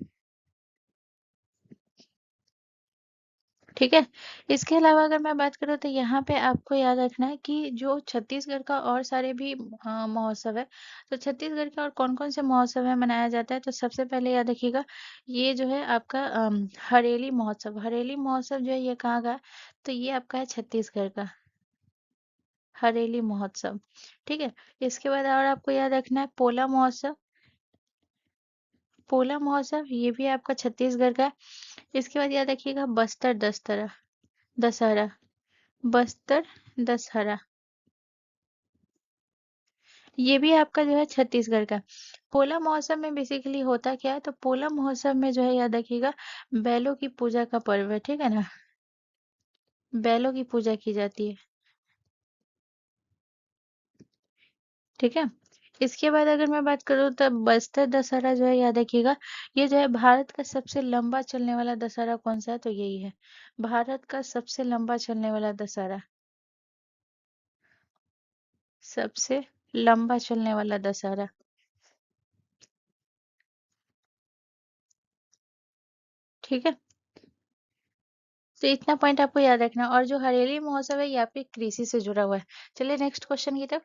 ठीक है। इसके अलावा अगर मैं बात करूँ तो यहाँ पे आपको याद रखना है कि जो छत्तीसगढ़ का और सारे भी महोत्सव है, तो छत्तीसगढ़ के और कौन-कौन से महोत्सव है मनाया जाता है, तो सबसे पहले याद रखिएगा, ये जो है आपका हरेली महोत्सव। हरेली महोत्सव जो है ये कहाँ का है? तो ये आपका है छत्तीसगढ़ का हरेली महोत्सव। ठीक है। इसके बाद और आपको याद रखना है पोला महोत्सव। पोला महोत्सव ये भी आपका छत्तीसगढ़ का है। इसके बाद याद रखिएगा बस्तर दशहरा, दशहरा, बस्तर दशहरा, ये भी आपका जो है छत्तीसगढ़ का। पोला महोत्सव में बेसिकली होता क्या है? तो पोला महोत्सव में जो है याद रखिएगा, बैलों की पूजा का पर्व है, ठीक है ना। बैलों की पूजा की जाती है। ठीक है। इसके बाद अगर मैं बात करूँ तो बस्तर दशहरा जो है याद रखिएगा, ये जो है भारत का सबसे लंबा चलने वाला दशहरा कौन सा है? तो यही है, भारत का सबसे लंबा चलने वाला दशहरा, सबसे लंबा चलने वाला दशहरा। ठीक है। तो इतना पॉइंट आपको याद रखना है। और जो हरेली महोत्सव है ये आपके कृषि से जुड़ा हुआ है। चलिए नेक्स्ट क्वेश्चन की तरफ।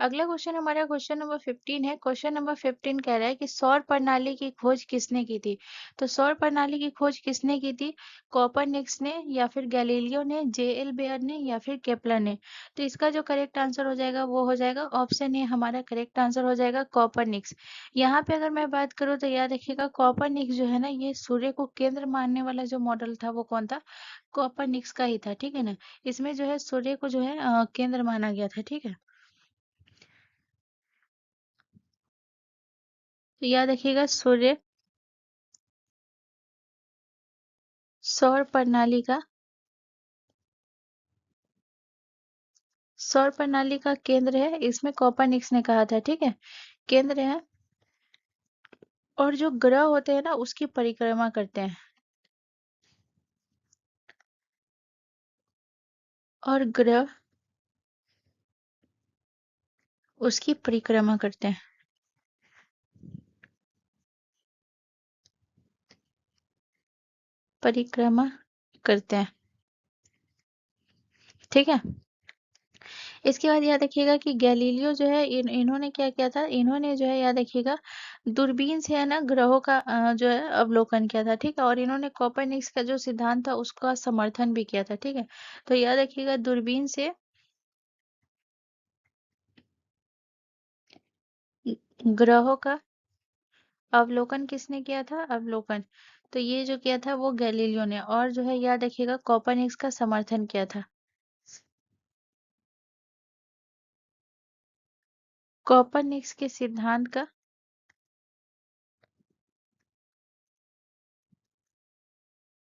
अगला क्वेश्चन हमारा क्वेश्चन नंबर 15 है। क्वेश्चन नंबर 15 कह रहा है कि सौर प्रणाली की खोज किसने की थी? तो सौर प्रणाली की खोज किसने की थी? कोपरनिकस ने, या फिर गैलीलियो ने, जेएल बेयर ने, या फिर केपलर ने? तो इसका जो करेक्ट आंसर हो जाएगा वो हो जाएगा ऑप्शन ए, हमारा करेक्ट आंसर हो जाएगा कोपरनिकस। यहाँ पे अगर मैं बात करूँ तो याद रखिएगा, कोपरनिकस जो है ना, ये सूर्य को केंद्र मानने वाला जो मॉडल था वो कौन था? कोपरनिकस का ही था, ठीक है ना। इसमें जो है सूर्य को जो है केंद्र माना गया था, ठीक है। तो याद रखिएगा, सूर्य सौर प्रणाली का, सौर प्रणाली का केंद्र है, इसमें कोपर्निकस ने कहा था, ठीक है, केंद्र है। और जो ग्रह होते हैं ना उसकी परिक्रमा करते हैं, और ग्रह उसकी परिक्रमा करते हैं, परिक्रमा करते हैं। ठीक है। इसके बाद याद रखिएगा कि गैलीलियो जो है, इन्होंने क्या किया था? इन्होंने जो है याद रखिएगा, दूरबीन से है ना ग्रहों का जो है अवलोकन किया था, ठीक है। और इन्होंने कोपर्निकस का जो सिद्धांत था उसका समर्थन भी किया था, ठीक है। तो याद रखिएगा, दूरबीन से ग्रहों का अवलोकन किसने किया था? अवलोकन। तो ये जो किया था वो गैलीलियो ने, और जो है याद रखिएगा कोपर्निकस का समर्थन किया था। कोपर्निकस के सिद्धांत का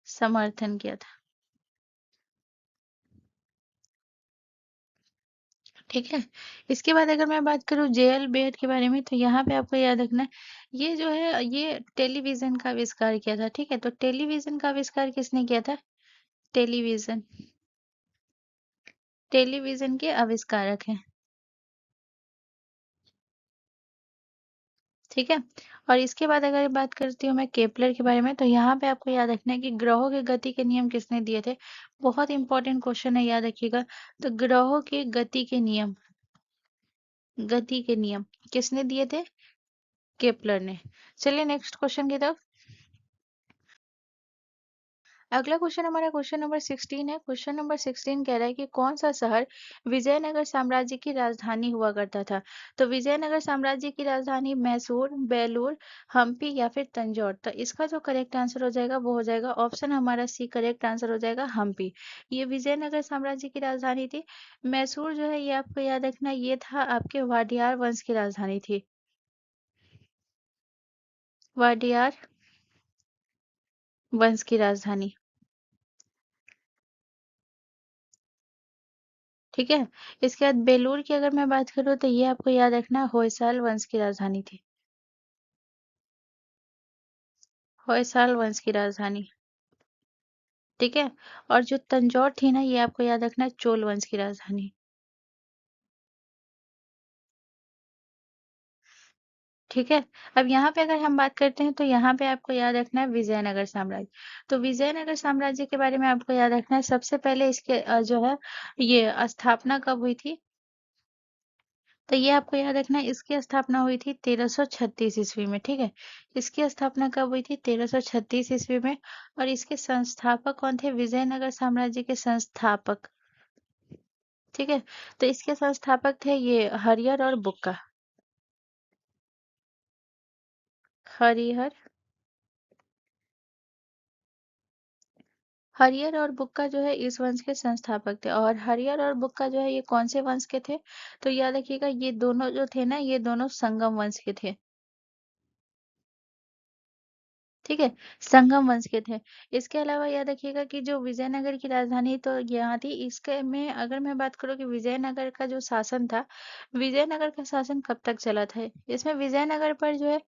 समर्थन किया था। ठीक है। इसके बाद अगर मैं बात करूँ जेएल बेयर के बारे में, तो यहाँ पे आपको याद रखना है, ये जो है ये टेलीविजन का आविष्कार किया था, ठीक है। तो टेलीविजन का आविष्कार किसने किया था? टेलीविजन, टेलीविजन के आविष्कारक हैं। ठीक है। और इसके बाद अगर बात करती हूँ मैं केपलर के बारे में, तो यहाँ पे आपको याद रखना है कि ग्रहों के गति के नियम किसने दिए थे। बहुत इंपॉर्टेंट क्वेश्चन है, याद रखिएगा। तो ग्रहों के गति के नियम, गति के नियम किसने दिए थे? केपलर ने। चलिए नेक्स्ट क्वेश्चन की तरफ। अगला क्वेश्चन हमारा क्वेश्चन नंबर 16 है। क्वेश्चन नंबर 16 कह रहा है कि कौन सा शहर विजयनगर साम्राज्य की राजधानी हुआ करता था। तो विजयनगर साम्राज्य की राजधानी मैसूर, बेलूर, हम्पी या फिर तंजौर। तो इसका जो करेक्ट आंसर हो जाएगा वो हो जाएगा ऑप्शन हमारा सी, करेक्ट आंसर हो जाएगा हम्पी। ये विजयनगर साम्राज्य की राजधानी थी। मैसूर जो है ये आपको याद रखना, ये था आपके वाडियार वंश की राजधानी थी। वाडियार वंश की राजधानी। ठीक है। इसके बाद बेलूर की अगर मैं बात करूँ तो ये आपको याद रखना होयसाल वंश की राजधानी थी। होयसाल वंश की राजधानी। ठीक है। और जो तंजौर थी ना, ये आपको याद रखना चोल वंश की राजधानी। ठीक है। अब यहाँ पे अगर हम बात करते हैं तो यहाँ पे आपको याद रखना है विजयनगर साम्राज्य। तो विजयनगर साम्राज्य के बारे में आपको याद रखना है, सबसे पहले इसके जो है ये स्थापना कब हुई थी। तो ये आपको याद रखना है, इसकी स्थापना हुई थी 1336 ईस्वी में। ठीक है। इसकी स्थापना कब हुई थी? 1336 ईस्वी में। और इसके संस्थापक कौन थे? विजयनगर साम्राज्य के संस्थापक। ठीक है। तो इसके संस्थापक थे ये हरिहर और बुक्का। हरिहर, हरिहर और बुक्का जो है इस वंश के संस्थापक थे। और हरिहर और बुक्का जो है ये कौन से वंश के थे? तो याद रखिएगा, ये दोनों जो थे ना, ये दोनों संगम वंश के थे। ठीक है। संगम वंश के थे। इसके अलावा याद रखिएगा कि जो विजयनगर की राजधानी तो यहाँ थी, इसके में अगर मैं बात करूँ कि विजयनगर का जो शासन था, विजयनगर का शासन कब तक चला था? इसमें विजयनगर पर जो है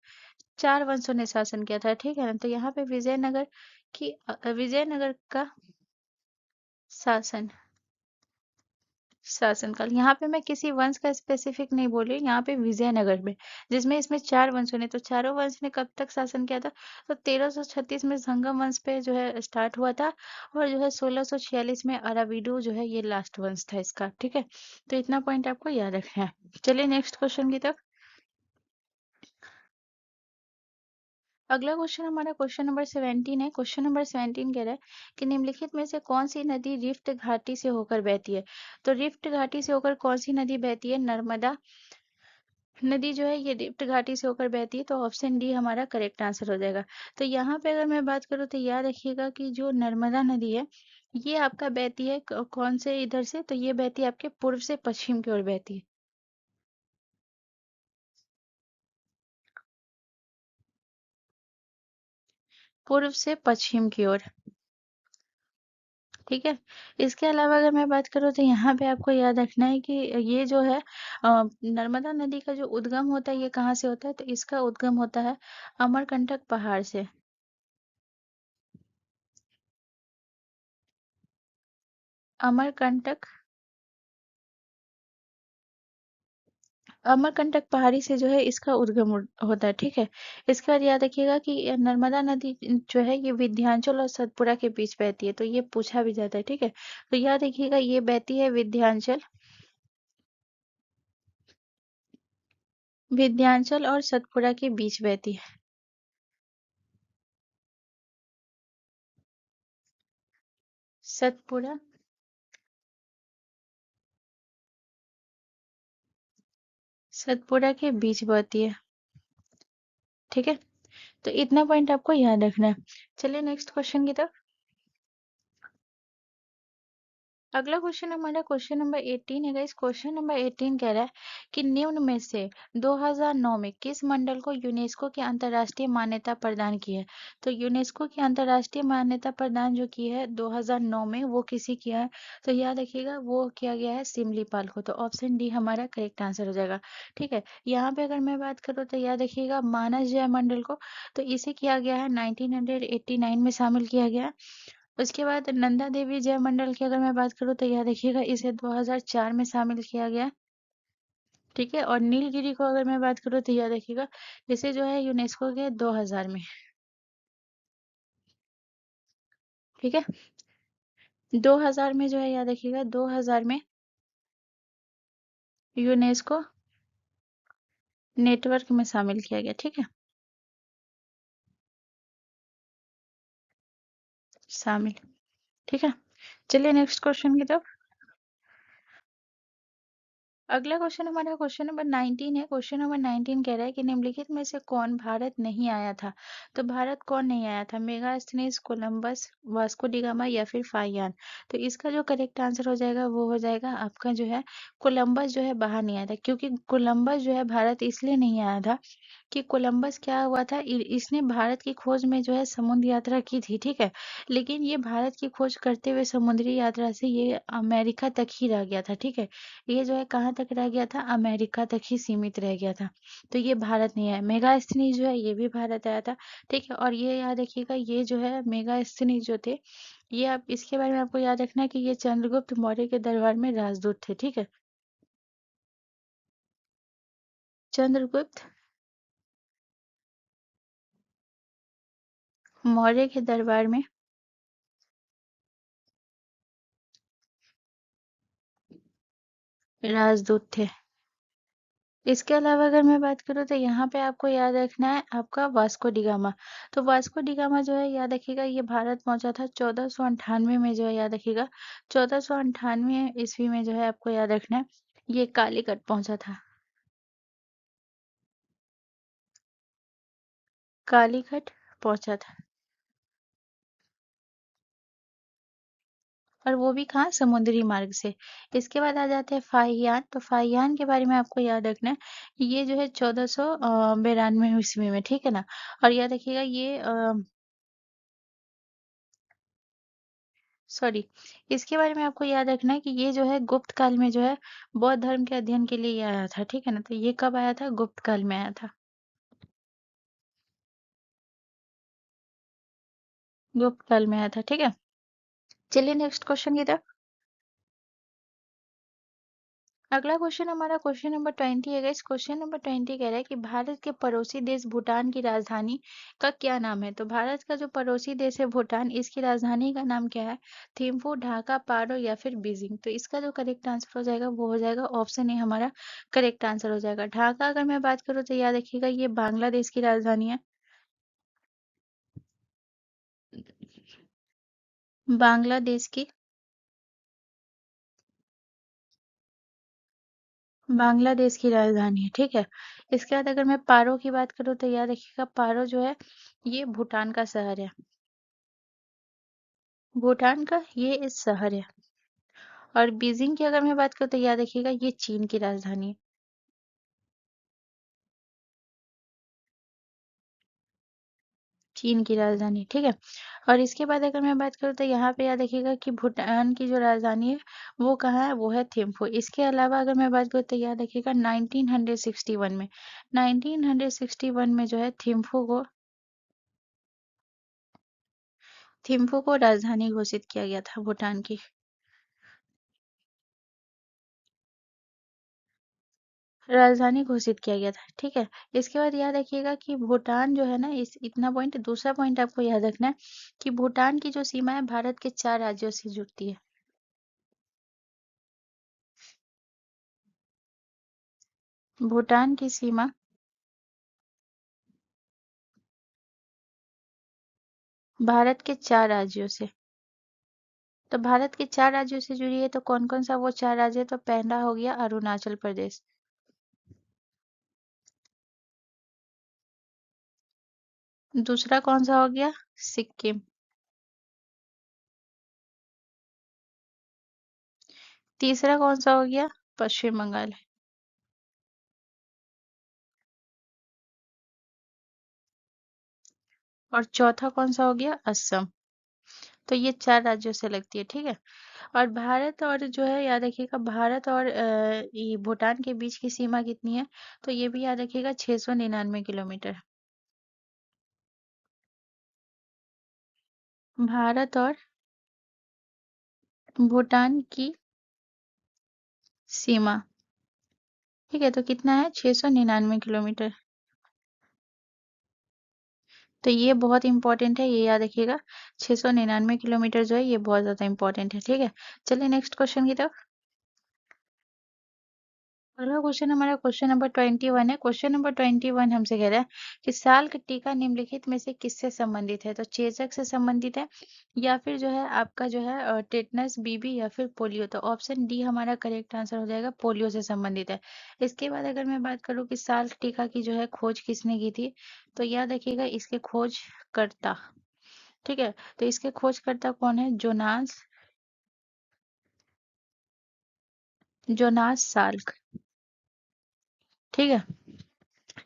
4 वंशों ने शासन किया था। ठीक है ना। तो यहाँ पे विजयनगर की विजयनगर का शासन, शासनकाल, यहाँ पे मैं किसी वंश का स्पेसिफिक नहीं बोल रही हूँ, यहाँ पे विजयनगर में, जिसमें इसमें 4 वंशों ने, तो चारों वंश ने कब तक शासन किया था? तो 1336 में संगम वंश पे जो है स्टार्ट हुआ था। और जो है 1646 में अराविडू जो है ये लास्ट वंश था इसका। ठीक है। तो इतना पॉइंट आपको याद रखना है। चलिए नेक्स्ट क्वेश्चन की तरफ। अगला क्वेश्चन हमारा क्वेश्चन नंबर 17 है। क्वेश्चन नंबर 17 कह रहा है कि निम्नलिखित में से कौन सी नदी रिफ्ट घाटी से होकर बहती है। तो रिफ्ट घाटी से होकर कौन सी नदी बहती है? नर्मदा नदी जो है ये रिफ्ट घाटी से होकर बहती है। तो ऑप्शन डी हमारा करेक्ट आंसर हो जाएगा। तो यहाँ पे अगर मैं बात करूँ तो याद रखिएगा कि जो नर्मदा नदी है ये आपका बहती है कौन से इधर से? तो ये बहती है आपके पूर्व से पश्चिम की ओर बहती है। पूर्व से पश्चिम की ओर। ठीक है। इसके अलावा अगर मैं बात करूँ तो यहाँ पे आपको याद रखना है कि ये जो है नर्मदा नदी का जो उद्गम होता है ये कहाँ से होता है? तो इसका उद्गम होता है अमरकंटक पहाड़ से। अमरकंटक, अमरकंटक पहाड़ी से जो है इसका उद्गम होता है। ठीक है। इसके बाद याद रखिएगा कि ये नर्मदा नदी जो है ये विंध्याचल और सतपुरा के बीच बहती है। तो ये पूछा भी जाता है। ठीक है। तो याद रखिएगा ये बहती है विंध्याचल, विंध्याचल और सतपुरा के बीच बहती है। सतपुरा, सतपुरा के बीच बहती है। ठीक है। तो इतना पॉइंट आपको याद रखना है। चलिए नेक्स्ट क्वेश्चन की तरफ। अगला क्वेश्चन हमारा क्वेश्चन नंबर 18 है गाइस। क्वेश्चन नंबर 18 कह रहा है कि निम्न में से 2009 में किस मंडल को यूनेस्को की अंतर्राष्ट्रीय मान्यता प्रदान की है। तो यूनेस्को की अंतर्राष्ट्रीय मान्यता प्रदान जो की है 2009 में, वो किसी किया है? तो याद रखिएगा वो किया गया है सिमलीपाल को। तो ऑप्शन डी हमारा करेक्ट आंसर हो जाएगा। ठीक है। यहाँ पे अगर मैं बात करूँ तो याद रखिएगा मानस जय मंडल को, तो इसे किया गया है 1989 में शामिल किया गया है। उसके बाद नंदा देवी जयमंडल की अगर मैं बात करूँ तो याद रखिएगा इसे 2004 में शामिल किया गया। ठीक है। और नीलगिरी को अगर मैं बात करूँ तो याद रखिएगा, इसे जो है यूनेस्को के 2000 में, ठीक है, 2000 में जो है याद रखिएगा, 2000 में यूनेस्को नेटवर्क में शामिल किया गया, ठीक है, शामिल, ठीक है। चलिए नेक्स्ट क्वेश्चन की तरफ। अगला क्वेश्चन हमारा क्वेश्चन नंबर 19 है। क्वेश्चन नंबर 19 कह रहा है कि निम्नलिखित में से कौन भारत नहीं आया था। तो भारत कौन नहीं आया था? मेगास्थनीज, कोलंबस, वास्को डिगामा या फिर फाहियान। तो इसका जो करेक्ट आंसर हो जाएगा वो हो जाएगा आपका जो है कोलंबस जो है बाहर नहीं आया था, क्योंकि कोलंबस जो है भारत इसलिए नहीं आया था कि कोलंबस क्या हुआ था, इसने भारत की खोज में जो है समुद्र यात्रा की थी, ठीक है, लेकिन ये भारत की खोज करते हुए समुद्री यात्रा से ये अमेरिका तक ही रह गया था, ठीक है, ये जो है कहाँ तक रह गया था, अमेरिका तक ही सीमित रह गया था। तो ये भारत नहीं आया। मेगास्थनीज जो है ये भी भारत आया था, ठीक है, और ये याद रखिएगा, ये जो है मेगास्थनीज जो थे, ये आप इसके बारे में आपको याद रखना है कि ये चंद्रगुप्त मौर्य के दरबार में राजदूत थे, ठीक है, चंद्रगुप्त मौर्य के दरबार में राजदूत थे। इसके अलावा अगर मैं बात करूँ तो यहाँ पे आपको याद रखना है आपका वास्को डिगामा। तो वास्को डिगामा जो है याद रखिएगा, ये भारत पहुंचा था 1498 में, जो है याद रखिएगा 1498 ईस्वी में जो है आपको याद रखना है, ये कालीकट पहुंचा था, कालीकट पहुंचा था। और वो भी कहाँ, समुद्री मार्ग से। इसके बाद आ जाते हैं फाहियान। तो फाहियान के बारे में आपको याद रखना है, ये जो है 1492 ईस्वी में, ठीक है ना। और याद रखिएगा ये सॉरी, इसके बारे में आपको याद रखना है कि ये जो है गुप्त काल में जो है बौद्ध धर्म के अध्ययन के लिए ये आया था, ठीक है ना। तो ये कब आया था, गुप्त काल में आया था, गुप्त काल में आया था, ठीक है। चलिए नेक्स्ट क्वेश्चन की तरफ। अगला क्वेश्चन हमारा क्वेश्चन नंबर 20 है गाइस। क्वेश्चन नंबर 20 कह रहा है कि भारत के पड़ोसी देश भूटान की राजधानी का क्या नाम है। तो भारत का जो पड़ोसी देश है भूटान, इसकी राजधानी का नाम क्या है? थिम्पू, ढाका, पारो या फिर बीजिंग। तो इसका जो करेक्ट आंसर हो जाएगा वो हो जाएगा ऑप्शन ए, हमारा करेक्ट आंसर हो जाएगा ढाका। अगर मैं बात करूँ तो याद रखिएगा ये बांग्लादेश की राजधानी है, बांग्लादेश की, बांग्लादेश की राजधानी है, ठीक है। इसके बाद अगर मैं पारो की बात करूँ तो याद रखिएगा पारो जो है ये भूटान का शहर है, भूटान का ये इस शहर है। और बीजिंग की अगर मैं बात करूँ तो याद रखिएगा ये चीन की राजधानी है, चीन की राजधानी, ठीक है। और इसके बाद अगर मैं बात करूँ तो यहाँ पे याद रखिएगा कि भूटान की जो राजधानी है वो कहाँ है, वो है थिम्पू। इसके अलावा अगर मैं बात करूँ तो याद रखिएगा 1961 में, 1961 में जो है थिम्पू को राजधानी घोषित किया गया था भूटान की, राजधानी घोषित किया गया था, ठीक है। इसके बाद याद रखिएगा कि भूटान जो है ना, इस इतना पॉइंट, दूसरा पॉइंट आपको याद रखना है कि भूटान की जो सीमा है भारत के 4 राज्यों से जुड़ती है। भूटान की सीमा भारत के 4 राज्यों से, तो भारत के 4 राज्यों से जुड़ी है, तो कौन कौन सा वो 4 राज्य है? तो पहला हो गया अरुणाचल प्रदेश, दूसरा कौन सा हो गया, सिक्किम, तीसरा कौन सा हो गया, पश्चिम बंगाल, और चौथा कौन सा हो गया, असम। तो ये 4 राज्यों से लगती है, ठीक है। और भारत और जो है याद रखिएगा, भारत और ये भूटान के बीच की सीमा कितनी है? तो ये भी याद रखिएगा 699 किलोमीटर, भारत और भूटान की सीमा ठीक है, तो कितना है 699 किलोमीटर। तो ये बहुत इंपॉर्टेंट है, ये याद रखिएगा। 699 किलोमीटर जो है ये बहुत ज्यादा इंपॉर्टेंट है। ठीक है, चलिए नेक्स्ट क्वेश्चन की तरफ। अगला क्वेश्चन हमारा क्वेश्चन नंबर 21 है। क्वेश्चन नंबर 21 हमसे कह रहा है कि साल का टीका निम्नलिखित में से किससे संबंधित है? तो चेचक से संबंधित है, या फिर जो है आपका जो है टेटनस, बीबी, या फिर पोलियो। तो ऑप्शन डी हमारा करेक्ट आंसर हो जाएगा, पोलियो से संबंधित है। इसके बाद अगर मैं बात करूँ कि साल का टीका की जो है खोज किसने की थी, तो याद रखिएगा इसके खोजकर्ता। ठीक है, तो इसके खोजकर्ता कौन है? Jonas, Jonas Salk. ठीक है,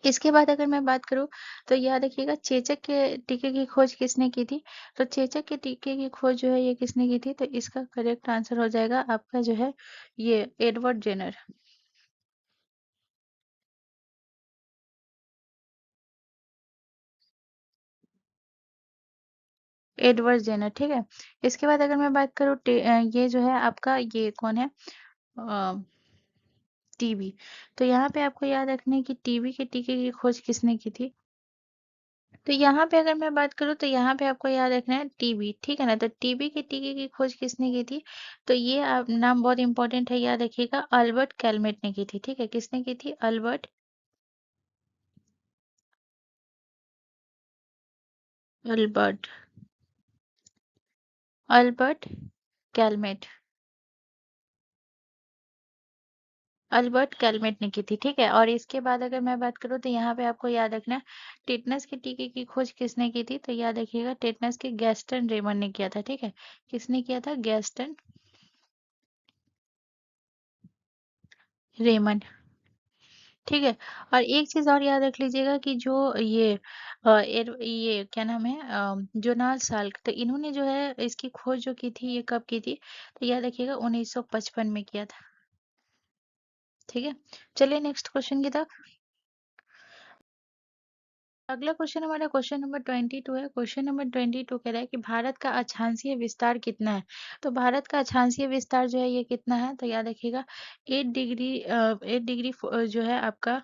इसके बाद अगर मैं बात करूं तो याद रखिएगा चेचक के टीके की खोज किसने की थी। तो चेचक के टीके की खोज जो है ये किसने की थी, तो इसका करेक्ट आंसर हो जाएगा आपका जो है ये एडवर्ड जेनर। Edward Jenner. ठीक है, इसके बाद अगर मैं बात करूँ ये जो है आपका ये कौन है, टीबी। तो यहाँ पे आपको याद रखना है कि टीबी के टीके की खोज किसने की थी। तो यहाँ पे अगर मैं बात करूँ तो यहाँ पे आपको याद रखना है टीबी। ठीक है ना, तो टीबी के टीके की खोज किसने की थी, तो ये आप नाम बहुत इंपॉर्टेंट है, याद रखिएगा। अल्बर्ट कैलमेट ने की थी। ठीक है, किसने की थी? Albert Albert Calmette Albert Calmette ने की थी। ठीक है, और इसके बाद अगर मैं बात करूँ तो यहाँ पे आपको याद रखना है टेटनस के टीके की खोज किसने की थी, तो याद रखिएगा टेटनस के गैस्टन रेमंड ने किया था। ठीक है, किसने किया था? Gaston Raymond. ठीक है, और एक चीज और याद रख लीजिएगा कि जो ये ये क्या नाम है, जोनास साल्क, तो इन्होंने जो है इसकी खोज जो की थी ये कब की थी, तो याद रखिएगा 1955 में किया था। ठीक है, चलिए नेक्स्ट क्वेश्चन की तरफ। अगला क्वेश्चन हमारा क्वेश्चन नंबर 22 है। क्वेश्चन नंबर 22 कह रहा है कि भारत का अक्षांशीय विस्तार कितना है। तो भारत का अक्षांशीय विस्तार जो है ये कितना है, तो याद रखिएगा 8 डिग्री 8 डिग्री जो है आपका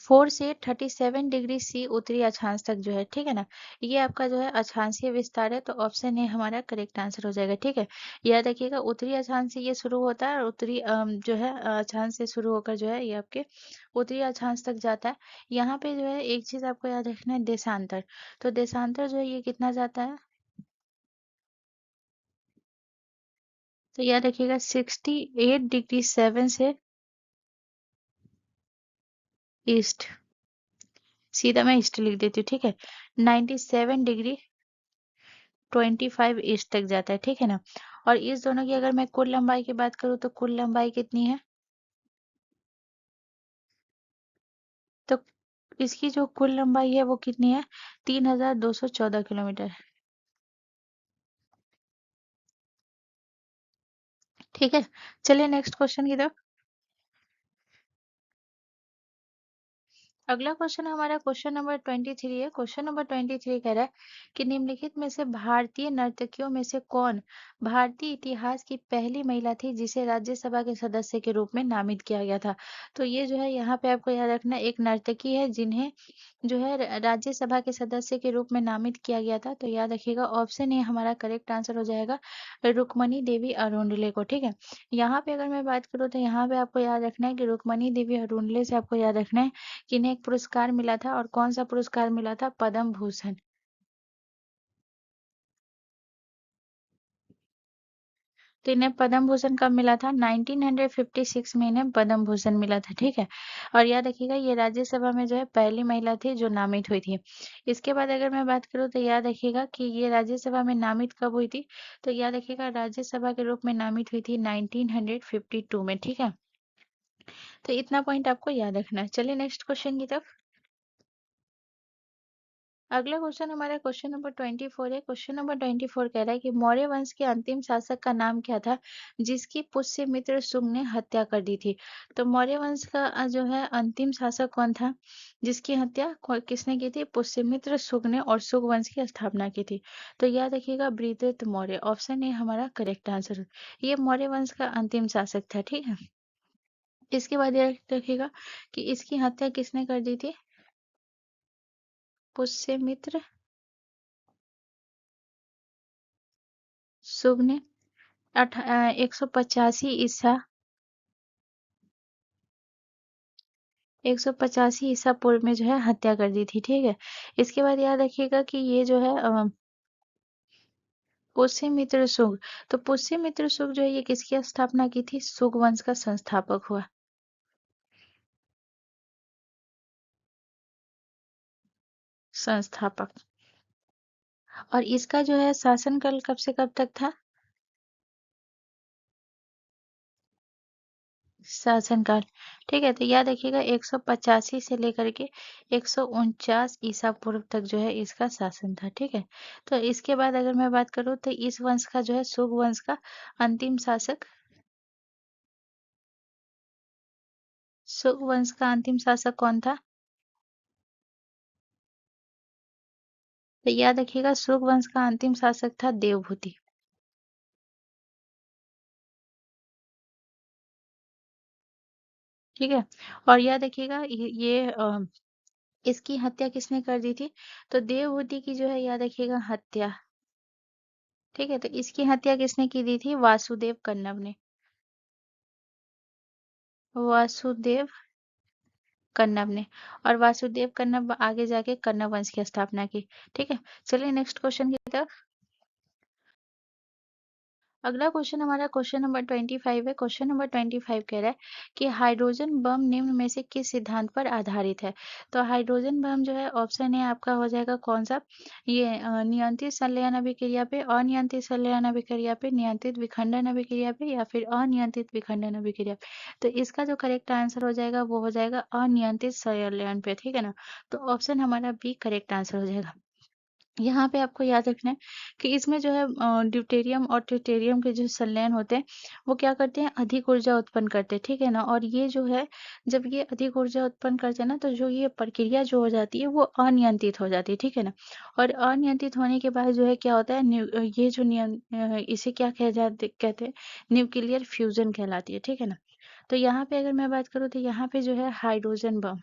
4 से 37 डिग्री सी उत्तरी अक्षांश तक जो है। ठीक है ना, ये आपका जो है अक्षांशीय विस्तार है, तो ऑप्शन ए हमारा करेक्ट आंसर हो जाएगा। ठीक है, याद रखिएगा उत्तरी अक्षांश से ये शुरू होता है और उत्तरी जो है अक्षांश से शुरू होकर जो है ये आपके उत्तरी अक्षांश तक जाता है। यहाँ पे जो है एक चीज आपको याद रखना है, देशांतर। तो देशांतर जो है ये कितना जाता है, तो याद रखिएगा 68 डिग्री 7 से ईस्ट। सीधा मैं ईस्ट लिख देती हूँ। ठीक है, 97 डिग्री 25 ईस्ट तक जाता है। ठीक है ना, और इस दोनों की अगर मैं कुल लंबाई की बात करूँ तो कुल लंबाई कितनी है, तो इसकी जो कुल लंबाई है वो कितनी है, 3214 किलोमीटर। ठीक है, चलिए नेक्स्ट क्वेश्चन की तरफ। अगला क्वेश्चन हमारा क्वेश्चन नंबर 23 है। क्वेश्चन नंबर 23 कह रहा है कि निम्नलिखित में से भारतीय नर्तकियों में से कौन भारतीय इतिहास की पहली महिला थी जिसे राज्यसभा के सदस्य के रूप में नामित किया गया था। तो ये जो है यहाँ पे आपको याद रखना, एक नर्तकी है जिन्हें जो है राज्यसभा के सदस्य के रूप में नामित किया गया था। तो याद रखिएगा ऑप्शन ए हमारा करेक्ट आंसर हो जाएगा, रुक्मणी देवी अरुणले को। ठीक है, यहाँ पे अगर मैं बात करूँ तो यहाँ पे आपको याद रखना है कि रुक्मणी देवी अरुणले से आपको याद रखना है कि इन्हें एक पुरस्कार मिला था, और कौन सा पुरस्कार मिला था? पद्म भूषण। तो इन्हें पद्म भूषण कब मिला था? 1956 में इन्हें पद्म भूषण मिला था। ठीक है, और याद रखिएगा ये राज्यसभा में जो है पहली महिला थी जो नामित हुई थी। इसके बाद अगर मैं बात करूँ तो याद रखिएगा कि ये राज्यसभा में नामित कब हुई थी, तो याद रखिएगा राज्यसभा के रूप में नामित हुई थी 1952 में। ठीक है, तो इतना पॉइंट आपको याद रखना है। चलिए नेक्स्ट क्वेश्चन की तरफ। अगला क्वेश्चन हमारा क्वेश्चन नंबर 24 है। क्वेश्चन नंबर 24 कह रहा है कि मौर्य वंश के अंतिम शासक का नाम क्या था जिसकी पुष्यमित्र शुंग ने हत्या कर दी थी। तो मौर्य वंश का जो है अंतिम शासक कौन था जिसकी हत्या किसने की थी? पुष्यमित्र शुंग ने, और शुंग वंश की स्थापना की थी। तो याद रखिएगा बृहद्रथ मौर्य। ऑप्शन ए हमारा करेक्ट आंसर। ये मौर्य वंश का अंतिम शासक था। ठीक है, इसके बाद याद रखिएगा कि इसकी हत्या किसने कर दी थी? पुष्यमित्र शुंग ने 185 ईसा पूर्व में जो है हत्या कर दी थी, ठीक है। इसके बाद याद रखिएगा कि ये जो है पुष्यमित्र शुंग, तो पुष्यमित्र शुंग जो है ये किसकी स्थापना की थी? शुंग वंश का संस्थापक हुआ। संस्थापक। और इसका जो है शासनकाल कब से कब तक था? शासनकाल, ठीक है। तो याद रखिएगा 185 से लेकर के 149 ईसा पूर्व तक जो है इसका शासन था, ठीक है। तो इसके बाद अगर मैं बात करूँ तो इस वंश का जो है शुंग वंश का अंतिम शासक, शुंग वंश का अंतिम शासक कौन था? तो याद रखिएगा शुंग वंश का अंतिम शासक था देवभूति। ठीक है। और याद रखिएगा इसकी हत्या किसने कर दी थी? तो देवभूति की जो है याद रखिएगा हत्या, ठीक है। तो इसकी हत्या किसने की दी थी? वासुदेव कन्नब ने। वासुदेव कन्नब ने। और वासुदेव कन्नब आगे जाके कन्नब वंश की स्थापना की, ठीक है। चलिए नेक्स्ट क्वेश्चन की तरफ। अगला क्वेश्चन हमारा क्वेश्चन नंबर 25 है। क्वेश्चन नंबर 25 कह रहा है कि हाइड्रोजन बम निम्न में से किस सिद्धांत पर आधारित है? तो हाइड्रोजन बम जो है ऑप्शन ए आपका हो जाएगा कौन सा? ये नियंत्रित संलयन अभिक्रिया पे, अनियंत्रित संलयन अभिक्रिया पे, नियंत्रित विखंडन अभिक्रिया पे, या फिर अनियंत्रित विखंडन अभिक्रिया पे। तो इसका जो करेक्ट आंसर हो जाएगा वो हो जाएगा अनियंत्रित संलयन पे, ठीक है ना। तो ऑप्शन हमारा बी करेक्ट आंसर हो जाएगा। यहाँ पे आपको याद रखना है कि इसमें जो है ड्यूटेरियम और ट्रिटियम के जो संलयन होते हैं वो क्या करते हैं? अधिक ऊर्जा उत्पन्न करते हैं, ठीक है ना। और ये जो है जब ये अधिक ऊर्जा उत्पन्न करते हैं ना तो जो ये प्रक्रिया जो हो जाती है वो अनियंत्रित हो जाती है, ठीक है ना। और अनियंत्रित होने के बाद जो है क्या होता है ये जो इसे क्या कहते हैं? न्यूक्लियर फ्यूजन कहलाती है, ठीक है ना। तो यहाँ पे अगर मैं बात करूँ तो यहाँ पे जो है हाइड्रोजन बम,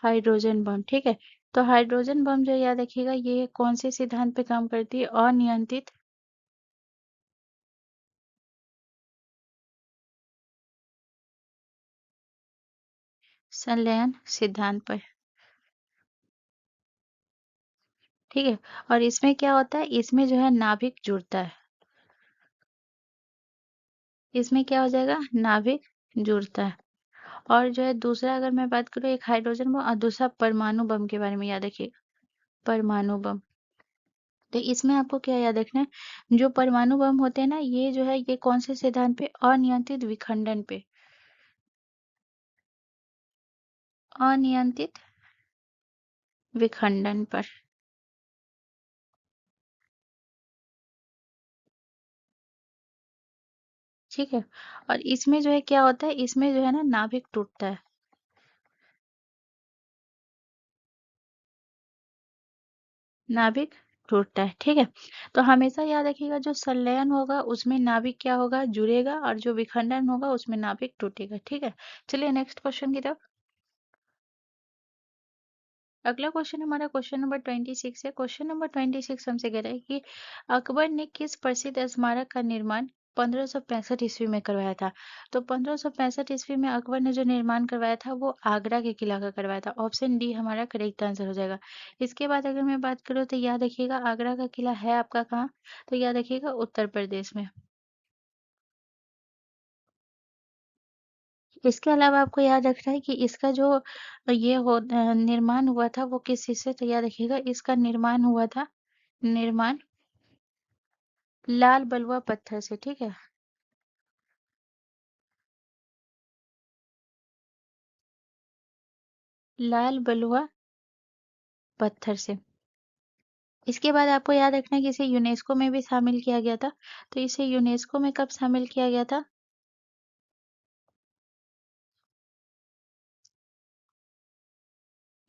हाइड्रोजन बम, ठीक है। तो हाइड्रोजन बम जो याद रखिएगा ये कौन से सिद्धांत पे काम करती है? अनियंत्रित संलयन सिद्धांत पर, ठीक है। और इसमें क्या होता है? इसमें जो है नाभिक जुड़ता है। इसमें क्या हो जाएगा? नाभिक जुड़ता है। और जो है दूसरा अगर मैं बात करूँ एक हाइड्रोजन बम और दूसरा परमाणु बम के बारे में याद रखिएगा। परमाणु बम, तो इसमें आपको क्या याद रखना है? जो परमाणु बम होते हैं ना ये जो है ये कौन से सिद्धांत पे? अनियंत्रित विखंडन पे। अनियंत्रित विखंडन पर, ठीक है। और इसमें जो है क्या होता है? इसमें जो है ना नाभिक टूटता है। नाभिक टूटता है, ठीक है। तो हमेशा याद रखिएगा जो संलयन होगा उसमें नाभिक क्या होगा? जुड़ेगा, और जो विखंडन होगा उसमें नाभिक टूटेगा, ठीक है। चलिए नेक्स्ट क्वेश्चन की तरफ। अगला क्वेश्चन हमारा क्वेश्चन नंबर 26 है। क्वेश्चन नंबर 26 हमसे कह रहा है कि अकबर ने किस प्रसिद्ध स्मारक का निर्माण 1565 ईस्वी में करवाया था? तो 1565 ईस्वी में अकबर ने जो निर्माण करवाया था वो आगरा के किला का करवाया था। ऑप्शन डी हमारा करेक्ट आंसर हो जाएगा। इसके बाद अगर मैं बात करूँ तो याद रखिएगा आगरा का किला है आपका कहाँ? तो याद रखिएगा उत्तर प्रदेश में। इसके अलावा आपको याद रखना है कि इसका जो निर्माण हुआ था वो किस चीज से? तो याद रखिएगा इसका निर्माण हुआ था, निर्माण लाल बलुआ पत्थर से, ठीक है। लाल बलुआ पत्थर से। इसके बाद आपको याद रखना है कि इसे यूनेस्को में भी शामिल किया गया था। तो इसे यूनेस्को में कब शामिल किया गया था?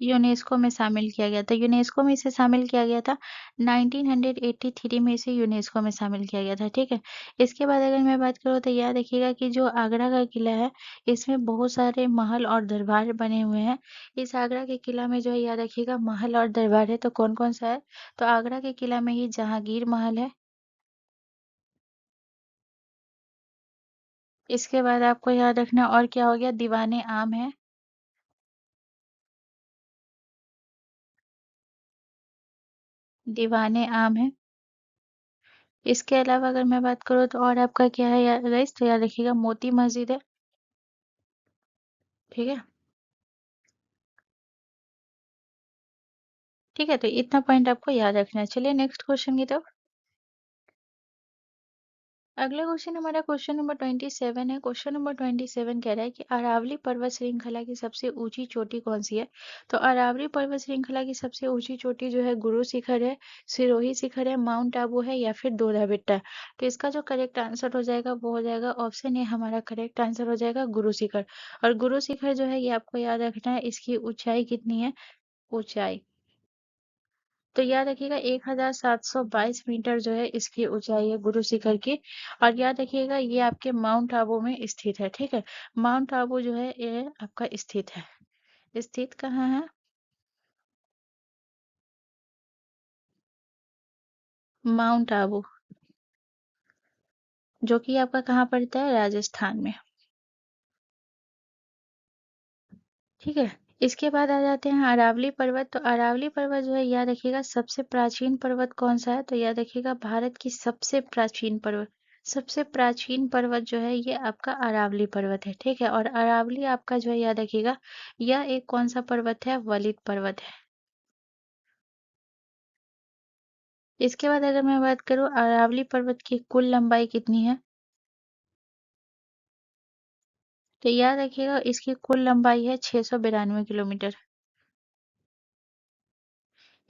यूनेस्को में शामिल किया गया था। यूनेस्को में इसे शामिल किया गया था 1983 में इसे यूनेस्को में शामिल किया गया था, ठीक है। इसके बाद अगर मैं बात करूँ तो याद रखिएगा कि जो आगरा का किला है इसमें बहुत सारे महल और दरबार बने हुए हैं। इस आगरा के किला में जो है याद रखिएगा महल और दरबार है, तो कौन कौन सा है? तो आगरा के किला में ही जहांगीर महल है। इसके बाद आपको याद रखना और क्या हो गया, दीवाने आम है। दीवाने आम है। इसके अलावा अगर मैं बात करूँ तो और आपका क्या है गाइस, तो याद रखिएगा मोती मस्जिद है, ठीक है। ठीक है, तो इतना पॉइंट आपको याद रखना है। चलिए नेक्स्ट क्वेश्चन की तरफ। अगला क्वेश्चन हमारा क्वेश्चन नंबर 27 है। क्वेश्चन नंबर 27 कह रहा है कि अरावली पर्वत श्रृंखला की सबसे ऊंची चोटी कौन सी है? तो अरावली पर्वत श्रृंखला की सबसे ऊंची चोटी जो है गुरु शिखर है, सिरोही शिखर है, माउंट आबू है या फिर दोदा बेट्टा है। तो इसका जो करेक्ट आंसर हो जाएगा वो हो जाएगा ऑप्शन ए, हमारा करेक्ट आंसर हो जाएगा गुरु शिखर। और गुरु शिखर जो है ये आपको याद रखना है, इसकी ऊंचाई कितनी है? ऊंचाई तो याद रखिएगा 1722 मीटर जो है इसकी ऊंचाई है गुरु शिखर की। और याद रखिएगा ये आपके माउंट आबू में स्थित है, ठीक है। माउंट आबू जो है ये आपका स्थित है। स्थित कहाँ है? माउंट आबू, जो कि आपका कहाँ पड़ता है? राजस्थान में, ठीक है। इसके बाद आ जाते हैं अरावली पर्वत। तो अरावली पर्वत जो है याद रखिएगा सबसे प्राचीन पर्वत कौन सा है? तो याद रखिएगा भारत की सबसे प्राचीन पर्वत, सबसे प्राचीन पर्वत जो है ये आपका अरावली पर्वत है, ठीक है। और अरावली आपका जो है याद रखिएगा यह एक कौन सा पर्वत है? वलित पर्वत है। इसके बाद अगर मैं बात करूं अरावली पर्वत की कुल लंबाई कितनी है, तो याद रखिएगा इसकी कुल लंबाई है 692 किलोमीटर।